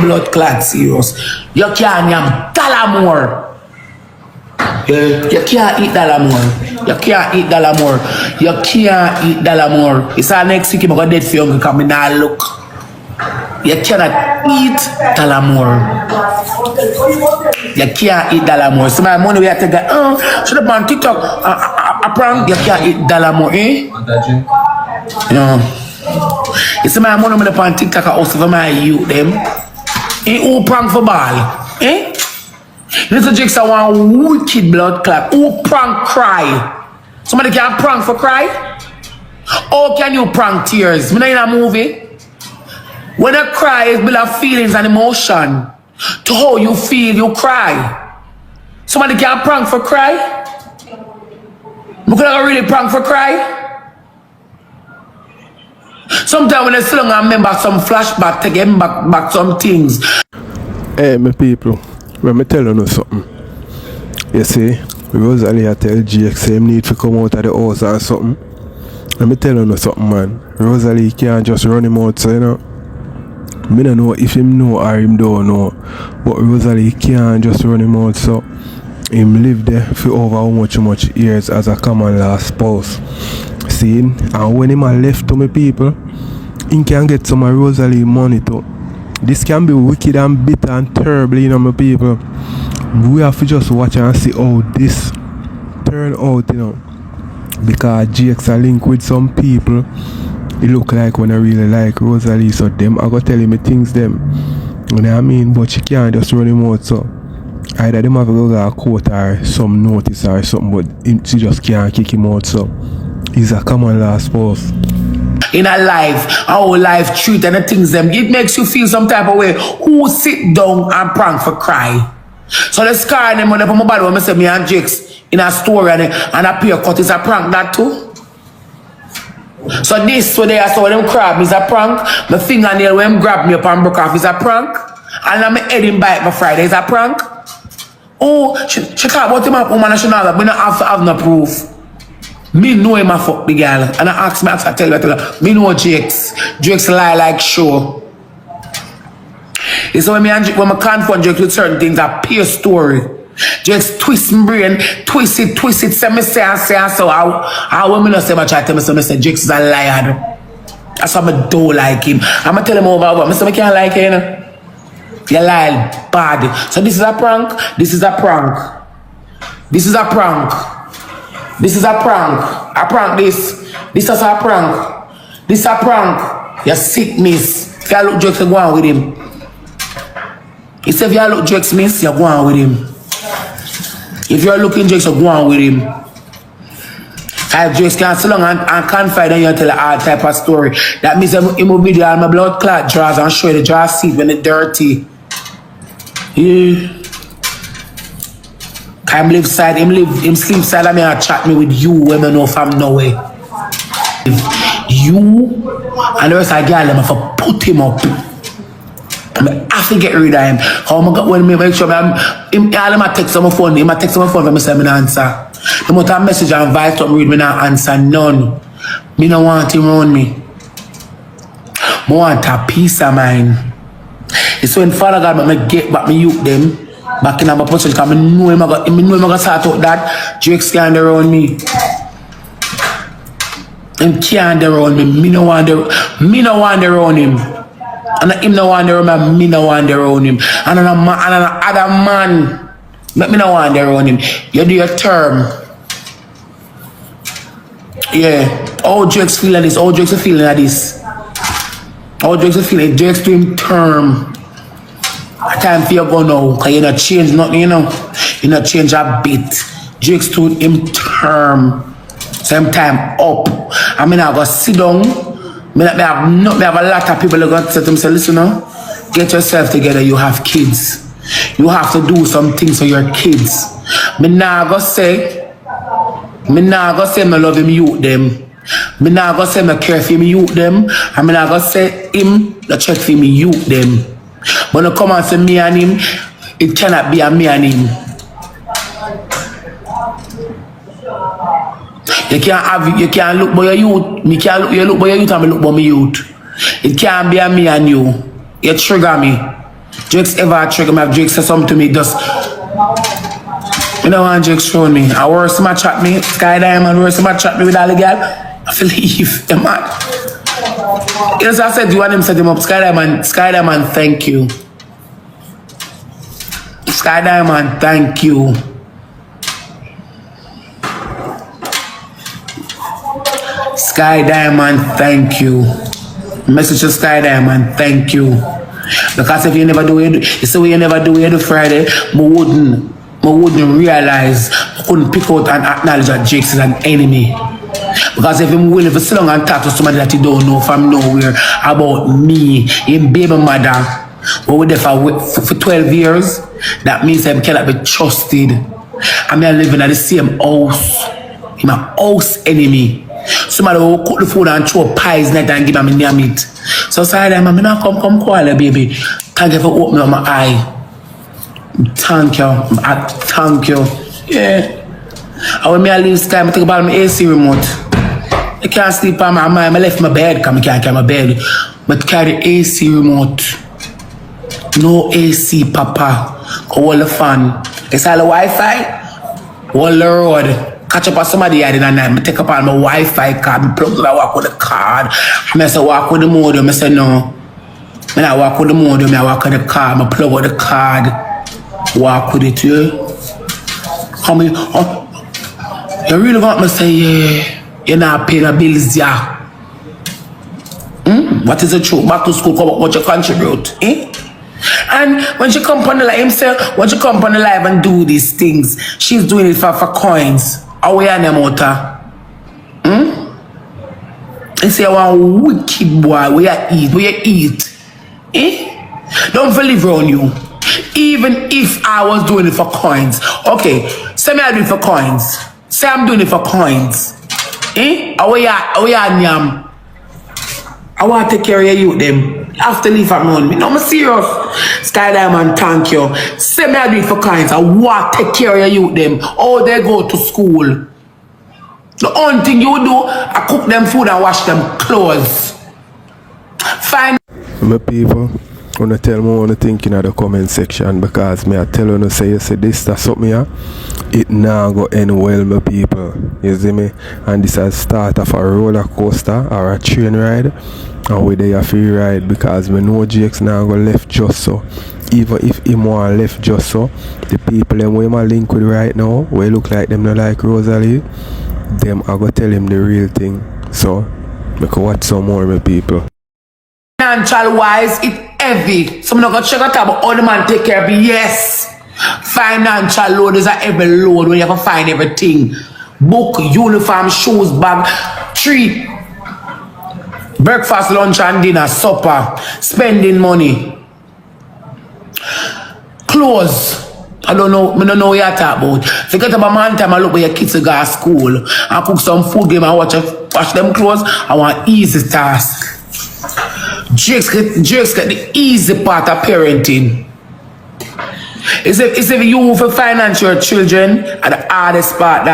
blood clot serious. You can't have dollar more. You can't eat dollar more. You can't eat dollar more. You can't eat dollar more. It's our next week, I'm going to dead for you because I now look. You cannot eat dollar more. You can't eat dollar more. So my money we have to get, should have been on TikTok. I prank, you can't eat dollar more, eh? Yeah. You see my money we on TikTok, I also for my youth, them. Eh, who prank for ball? Eh? Little Jakes are one wicked blood clot. Who prank cry? Somebody can prank for cry? How can you prank tears? Me not in a movie. When I cry, it's build up feelings and emotion. To how you feel, you cry. Somebody can prank for cry? We could not really prank for cry? Sometimes when I sit down and remember some flashback, take them back some things. Hey, my people. Let me tell you something. You see, Rosealee tell GX same need to come out of the house or something. Let me tell you something, man. Rosealee can't just run him out, so you know. I don't know if him know or him don't know. But Rosealee can't just run him out, so him live there for over how much years as a common law spouse. See, and when him left to my people, he can get some of Rosealee money too. This can be wicked and bitter and terrible, you know, my people. We have to just watch and see how this turn out, you know. Because GX are linked with some people. It look like when I really like Rosealee, so them I go tell him things them. You know what I mean? But she can't just run him out, so either them have to go to a court or some notice or something, but she just can't kick him out, so he's a common law spouse. In a life, our life treat and the things them, it makes you feel some type of way. Who sit down and prank for cry? So the scar them when they put my body when I say me and Jakes in a story and a peer cut is a prank that too. So this where they are so when them crab is a prank. My fingernail when them grab me up and broke off is a prank. And I'm heading bite my Friday is a prank. Oh, she can't about him up woman and she not but not have no proof. Me know him a fuck the girl. And I ask me, I tell her, me know Jakes. Jakes lie like show. It's when I confront Jakes with certain things, I pay a story. Jakes twist my brain, twist it, say me say and so. I when me not say much, I tell me so, I say Jakes is a liar. That's why I don't like him. I'm going to tell him over what. I say I can't like him, you know. You lie bad. So this is a prank, this is a prank. This is a prank. This is a prank. I prank this. This is a prank. This is a prank. You sickness. If you look Jakes, you go on with him. He said if you look Jakes miss, you go on with him. If you're looking Jakes, you go on with him. If Jakes can't sit long and confide in you and tell all type of story. That means he will video all my blood clot drawers and show you the draw seat when it's dirty. Yeah. Him live side, him sleep side of me and chat me with you when I know from nowhere. You and the rest of the girl, I'm for put him up. I have to get rid of him. How am I going to make sure I'm text on my phone? He text on my phone for me say I answer. The more time message and voice to read me not answer none. Me don't want him around me. I want a peace of mind. It's when Father God me get back me youth them back in my position because I know him I start out that Drake's can't around me. Him can't around me. Me no want around him. And him no want around me no want around him. And another man. Let me no want around him. You do your term. Yeah. All Drake's feeling this. All Drake's feeling like this. All Drake's feeling Drake's doing term. Time for you go now. Because you not change nothing, you know. You not change a bit. Drake's doing him term. Same time up. I mean, I go sit down. I have a lot of people who go to say to me, listen now, get yourself together, you have kids. You have to do some things for your kids. Me nah go say me love him youth them. Me nah go say me care for him youth them. And me nah go say him the check for me youth them. But no come and say me and him, it cannot be a me and him. You can't look by your youth. Me can't look, you look by your youth and me look by my youth. It can't be a me and you. You trigger me. Drake's ever trigger me. If Drake says something to me, just you know want Drake showing me. I worse my chat me. Sky Diamond worse my chat me with all the girl. I feel leave the man. Yes, I said you want him set him up. Sky Diamond, thank you. Sky Diamond, thank you. Sky Diamond, thank you. Message to Sky Diamond, thank you. Because if you never do it, you say you never do it Friday, I wouldn't realize, I couldn't pick out and acknowledge that Jakes is an enemy. Because if I'm willing to sit down and talk to somebody that you don't know from nowhere about me, your baby mother, but we're there for 12 years, that means I cannot be trusted. I'm living at the same house. I'm my house enemy. Somebody will cook the food and throw pies net and give me name it. So sorry, I'm not come call baby. Thank you for opening up my eye. Thank you. Yeah. And when I leave Sky, I take about my AC remote. I can't sleep on my mind. I left my bed because I can't carry my bed. But carry the AC remote. No AC, Papa. Hold the fan. It's all the Wi-Fi. Hold the road. Catch up on somebody at the night. I take up on my Wi-Fi card. I plug it, I walk with the card. I say walk with the modem. I say no. When I walk with the modem, I walk with the card. I plug with the card. Walk with it, yeah. Come here. Oh, you really want me to say, yeah, you're not paying the bills, yeah. What is the truth? Back to school, come up, what you contribute, eh? And when she come on the live, himself, when she come on the live and do these things, she's doing it for coins. How we are motor? And say, one wicked boy, where you eat, eh? Don't believe on you. Even if I was doing it for coins. Okay, say me I do it for coins. Say I'm doing it for coins. Eh? How we are nyam? I want to take care of you, them. You have to leave around me. No, I'm serious. Sky Diamond, thank you. Say me I do it for coins. I want to take care of you, them. Oh, they go to school. The only thing you do, I cook them food and wash them clothes. Fine. My people, I want to tell me what you think in the comment section, because me I tell you, say you say this, that's something here. It now go end well, my people. You see me? And this is start of a roller coaster or a train ride. And we there free ride, because we know Jakes now go left just so. Even if him want left just so, the people them we my link with right now, we look like them not like Rosealee, them I go tell him the real thing. So, we can watch some more, my people. financial wise, it heavy. So I'm not gonna check out about all the man take care of me. Yes. Financial load is a heavy load when you have to find everything. Book, uniform, shoes, bag, treat. Breakfast, lunch and dinner, supper, spending money. Clothes. I don't know what you're talking about. Forget about man time I look where your kids go to school and cook some food game and wash them clothes. I want easy task. Jakes get the easy part of parenting. It's if you for finance your children are the hardest part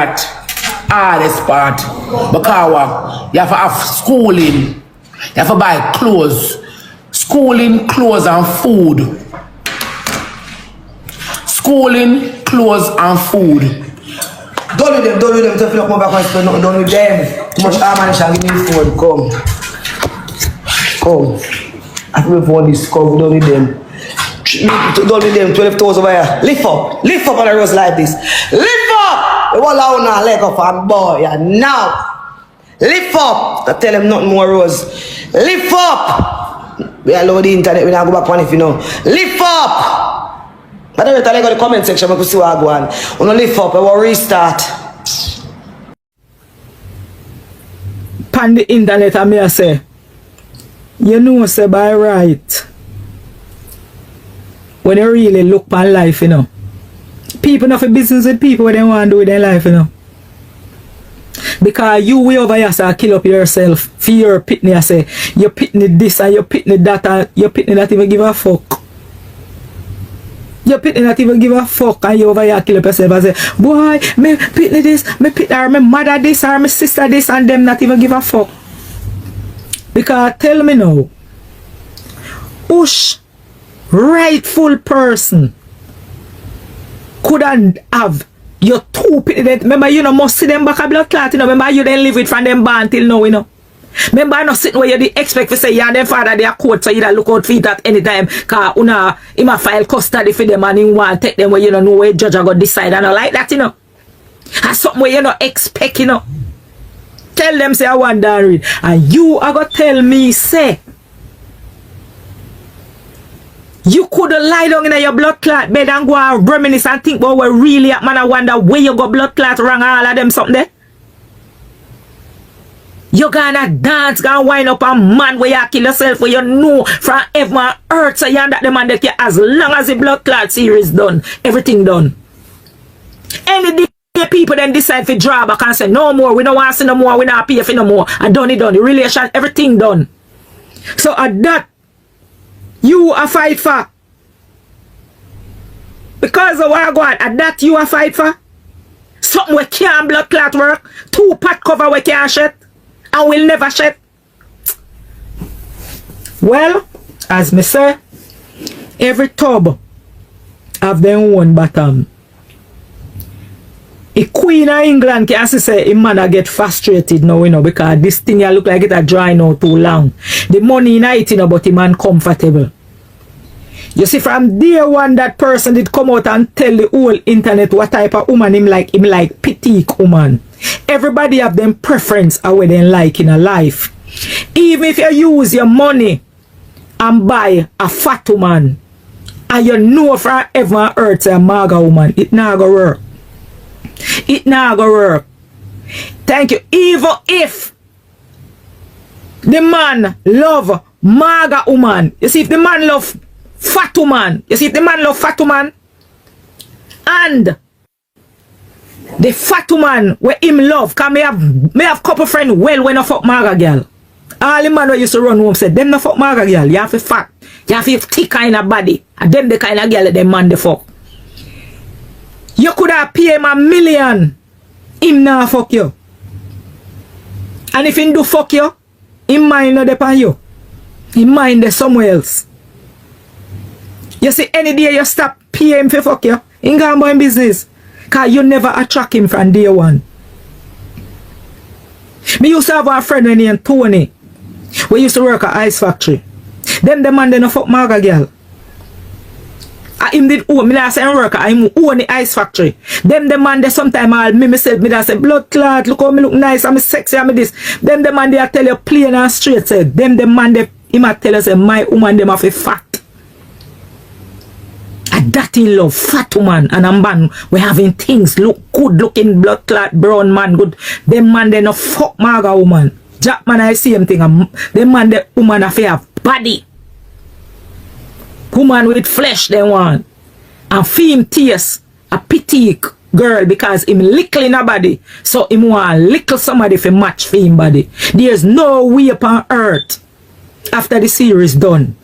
hardest part. Because you have to have schooling. You have to buy clothes. Schooling, clothes and food. Schooling, clothes and food. Don't with them, to fill up my back and spend nothing, done with them. Too much time and shall give me phone, come. I feel for this, come, done with them. Done with them, 12 toes over here. Lift up on the roast like this. Lift up! The one out now, leg up and boy, yeah, now. Lift up! Don't tell them nothing more, Rose. Lift up! We allow the internet, we don't go back on if you know. Lift up! But every time I go to the comment section, I can see what I go on. When I lift up, I will restart. Pan the internet, I may say, you know, say by right, when you really look on life, you know, people know for business with people what they want to do with their life, you know. Because you way over here say kill up yourself for your pitney, I say, you pitney this and you pitney that and you pitney that even give a fuck. You pitney not even give a fuck and you over here kill up yourself and say, boy, me pitney this, me pitney or me mother this or me sister this and them not even give a fuck. Because tell me now, which rightful person couldn't have your two pitney? Remember you know must see them back a blood clot, you know. Remember you then live it from them born till now, you know. Remember not sitting where you expect to say yeah them father they are court so you don't look out for it at any time cause una him a file custody for them and he want take them where you don't know where judge are gonna decide and all like that, you know. And something where you not expect, you know. Tell them say I want to read and you are gonna tell me say you could lie down in your blood clot bed and go and reminisce and think about what really happened and wonder where you got blood clot wrong all of them something there. You gonna dance, gonna wind up a man where you kill yourself where you know from heaven and earth so you and that the man that you as long as the blood clot series done, everything done. Any day people then decide to draw back and say no more, we don't want to see no more, we not pay for no more, and done it done, the relation, everything done. So at that you a fight for. Because of what I go on, at that you a fight for. Something where can't blood clot work, 2 pot cover where can't shed. And will never shed. Well, as me say, every tub have their own bottom. A queen of England can say a man get frustrated now, you know, because this thing you look like it a drying out too long. The money in it, you know, but the man comfortable. You see, from day one, that person did come out and tell the whole internet what type of woman him like petite woman. Everybody have them preference of what they like in a life. Even if you use your money and buy a fat woman, and you know from heaven and earth a maga woman, it not gonna work. It not gonna work. Thank you. Even if the man love maga woman, you see, if the man love fat woman, you see, if the man love fat woman, and the fat woman where him love, can me have couple friends well when I fuck maga girl. All the man who used to run home said, them no fuck maga girl, you have to fat, you have to thick kind of body, and them the kind of girl that them man the fuck. You could have pay him $1 million, him not fuck you. And if him do fuck you, him mind not depend you. Him mind there somewhere else. You see, any day you stop pay him for fuck you, he gone about him business. Cause you never attract him from day one. Me used to have a friend named Tony. We used to work at ice factory. Them the man they no fuck maga girl. Him did own, me say work at him own the ice factory. Them the man they sometime all me myself, me say blood clot, look how me look nice, I'm sexy, I'm this. Them the man they tell you plain and straight say, them the man they He might tell us my woman them have a fat. And that in love, fat woman and a man, we having things look good looking, blood clot, brown man, good. Them man they no fuck maga woman. Jack man I same thing. Them man the woman have body. Woman with flesh they want. And feel him taste a pity girl because him little in a body. So him want little somebody for match for him body. There's no way upon earth after the series done.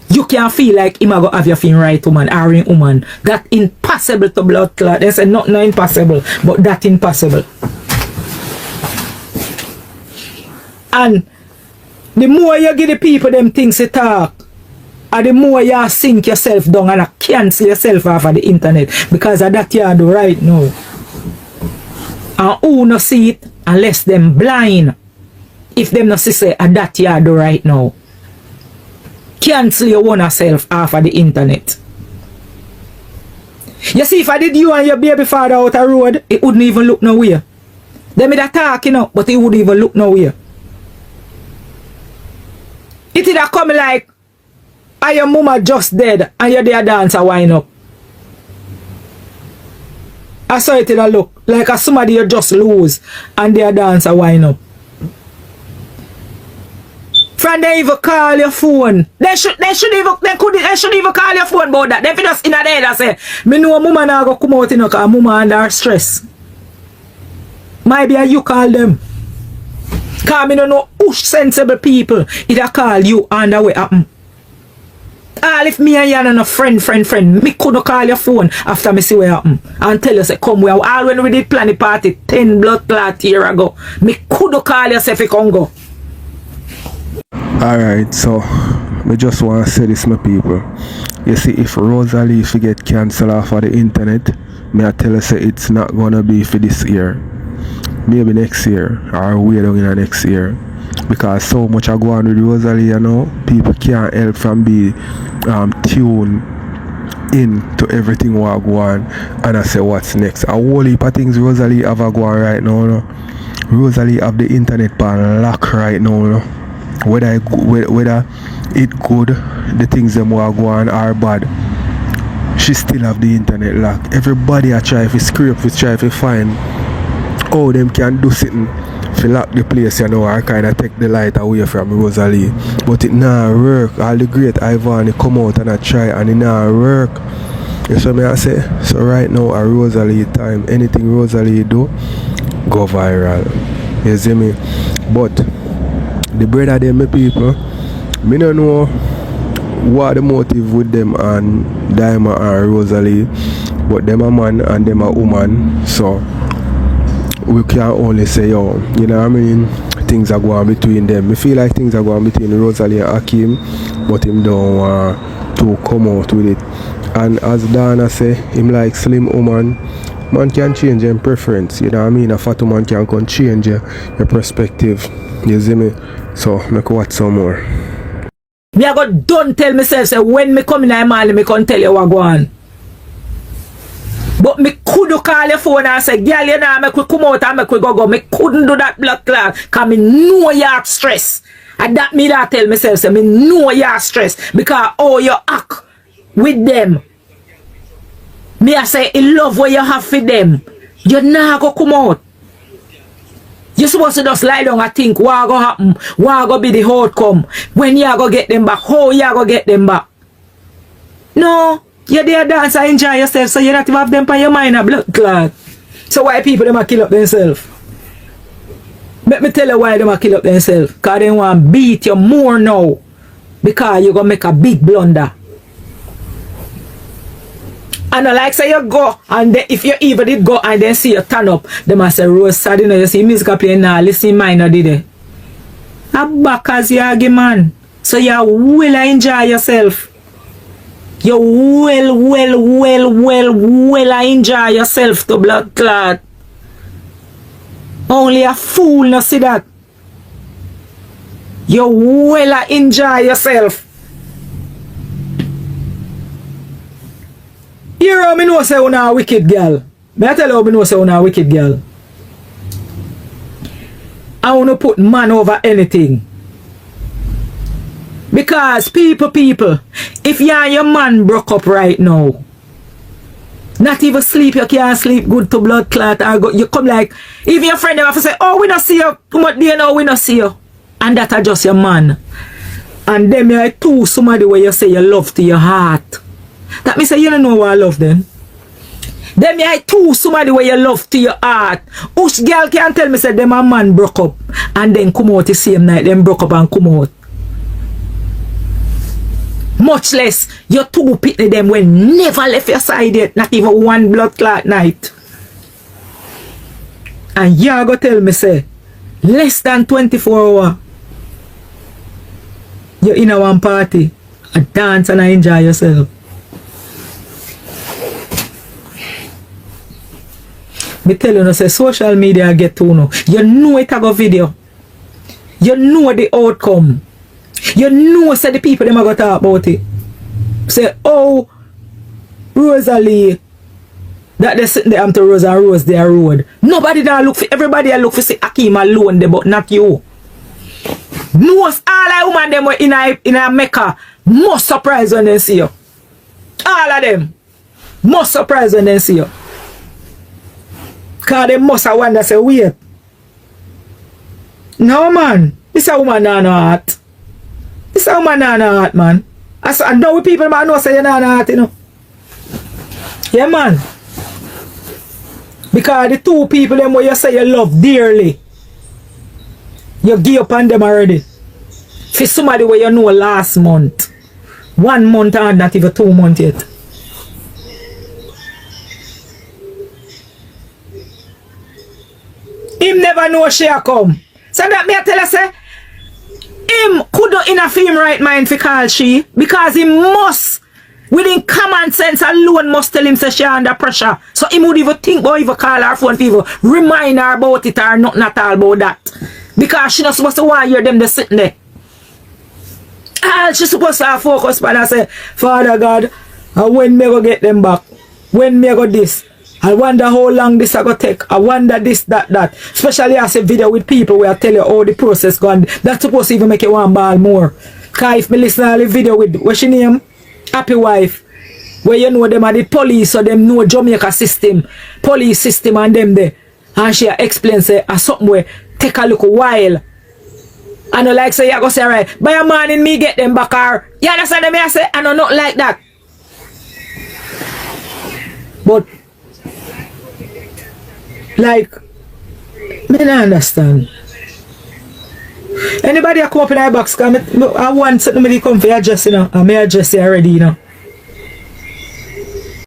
You can feel like him a go have your thing right woman, or in woman. That impossible to blood clot. They say not impossible, but that impossible. And the more you give the people them things to talk, and the more you sink yourself down and cancel yourself off of the internet. Because of that you do right now. And who no see it unless them blind. If them no see say that you do right now. Cancel your own self off of the internet. You see, if I did you and your baby father out the road, it wouldn't even look nowhere. They made a talk, you know, but it wouldn't even look nowhere. It would have come like, and your mama just dead and you're there dancer wind up. I saw it in a look like a somebody you just lose and they dancer wind up. Friend, they even call your phone. They should even call your phone about that. They just in a day that say, me know mama now go come out in because mama under stress. Maybe you call them. Cause me don't know who sensible people either call you and that way happen. All if me and you and a friend, me couldn't call your phone after me see what happen. And tell you say come we all when we did plan the party 10 blood clot year ago. Me couldn't call yourself if you can go. Alright, so I just want to say this, my people. You see, if Rosealee if get cancelled off of the internet, me I tell you say it's not gonna be for this year. Maybe next year or way down in the next year. Because so much I go on with Rosealee, you know, people can't help from be tuned in to everything what go on. And I say what's next. A whole heap of things Rosealee have a go on right now, no? Rosealee have the internet pan lock right now, no? Whether it good, the things them will go on are bad. She still have the internet locked. Everybody I try to scrape, try to find how them can do something to lock the place, you know, or kind of take the light away from Rosealee. But it nah work. All the great Ivan come out and I try and it nah work. You see me I say? So right now a Rosealee time, anything Rosealee do, go viral. You see me? But the brother them my people, me don't know what the motive with them and Dyema and Rosealee, but them a man and them a woman, so we can only say yo, you know what I mean, things are going between them. I feel like things are going between Rosealee and Akeem, but him don't want to come out with it. And as Dana say, him like slim woman, man can change your preference, you know what I mean, a fat woman can come change your perspective, you see me. So, make watch some more. Me I go don't tell myself say when me come in a man, me can tell you what go on. But me could call your phone and say, girl, you know, make we come out and make we go. Me couldn't do that blood clot because me know you have stress. And that me that tell myself say, me know you have stress because all you act with them. Me I say, I love what you have for them. You not go come out. You're supposed to just lie down and think what go happen, what go be the outcome, when you go get them back, how you go get them back. No, you're there dance and enjoy yourself, so you not even have them on your mind a blood clot. So why people them a kill up themselves? Let me tell you why them a kill up themselves. Because they want to beat you more now. Because you're going to make a big blunder. And like say you go, and then if you even did go and then see you turn up, they must say, Rosealee, you know, you see music playing now, listen mine, did they? A back as you man. So you will enjoy yourself. You will enjoy yourself to blood clot. Only a fool no see that. You will enjoy yourself. You know me know say una a wicked girl. Me I tell you how me know say una a wicked girl. I wanna put man over anything. Because people, if you and your man broke up right now, not even sleep, you can't sleep good to blood clot, or go, you come like, even your friend them have to say, oh, we don't see you, come out there now, we don't see you. And that are just your man. And them you are too somebody where you say you love to your heart. That means you don't know what I love then. Them you are too somebody where you love to your heart. Which girl can tell me say them a man broke up and then come out the same night, them broke up and come out. Much less you two pitney them when never left your side yet, not even one blood clot night. And you go tell me say less than 24 hours you're in a one party, a dance and enjoy yourself. Me tell you, no, say social media get to know. You know it have a video. You know the outcome. You know say the people them are going to talk about it. Say, oh, Rosealee, that they sitting there to Rose and Rose their road. Nobody now look for, everybody I look for say Akeem alone there, but not you. Most all the women them were in a Mecca most surprised when they see you. All of them most surprised when they see you. Cause they must have wonder say wait. No man, this a woman not no heart. This a woman not no heart, man. I know we people man know say you not no heart, you know. Yeah man. Because the two people them where you say you love dearly, you give up on them already. For somebody where you know last month, 1 month and not even 2 months yet. Him never know she a come. So that me I tell her say, him could not in a film right mind for call she, because he must, within common sense alone, must tell him say she under pressure. So he would even think about even call her phone people, remind her about it or not all about that. Because she not supposed to want to hear them they sitting there. All she supposed to have focus on and say, Father God, when me go get them back? When me go this? I wonder how long this I go take. I wonder this, that. Especially as a video with people where I tell you how the process gone. That's supposed to even make you one ball more. Because if me listen to the video with, what's she name? Happy Wife. Where you know them are the police, so them know Jamaica system. Police system and them there. And she explains say, something where take a look a while. I know like say, you go say, right, by a morning me get them back or, you understand me? I say, I know not like that. But, like, me don't understand. Anybody a come up in our box, because I want something to come for your address, you know, and me address you already, you know.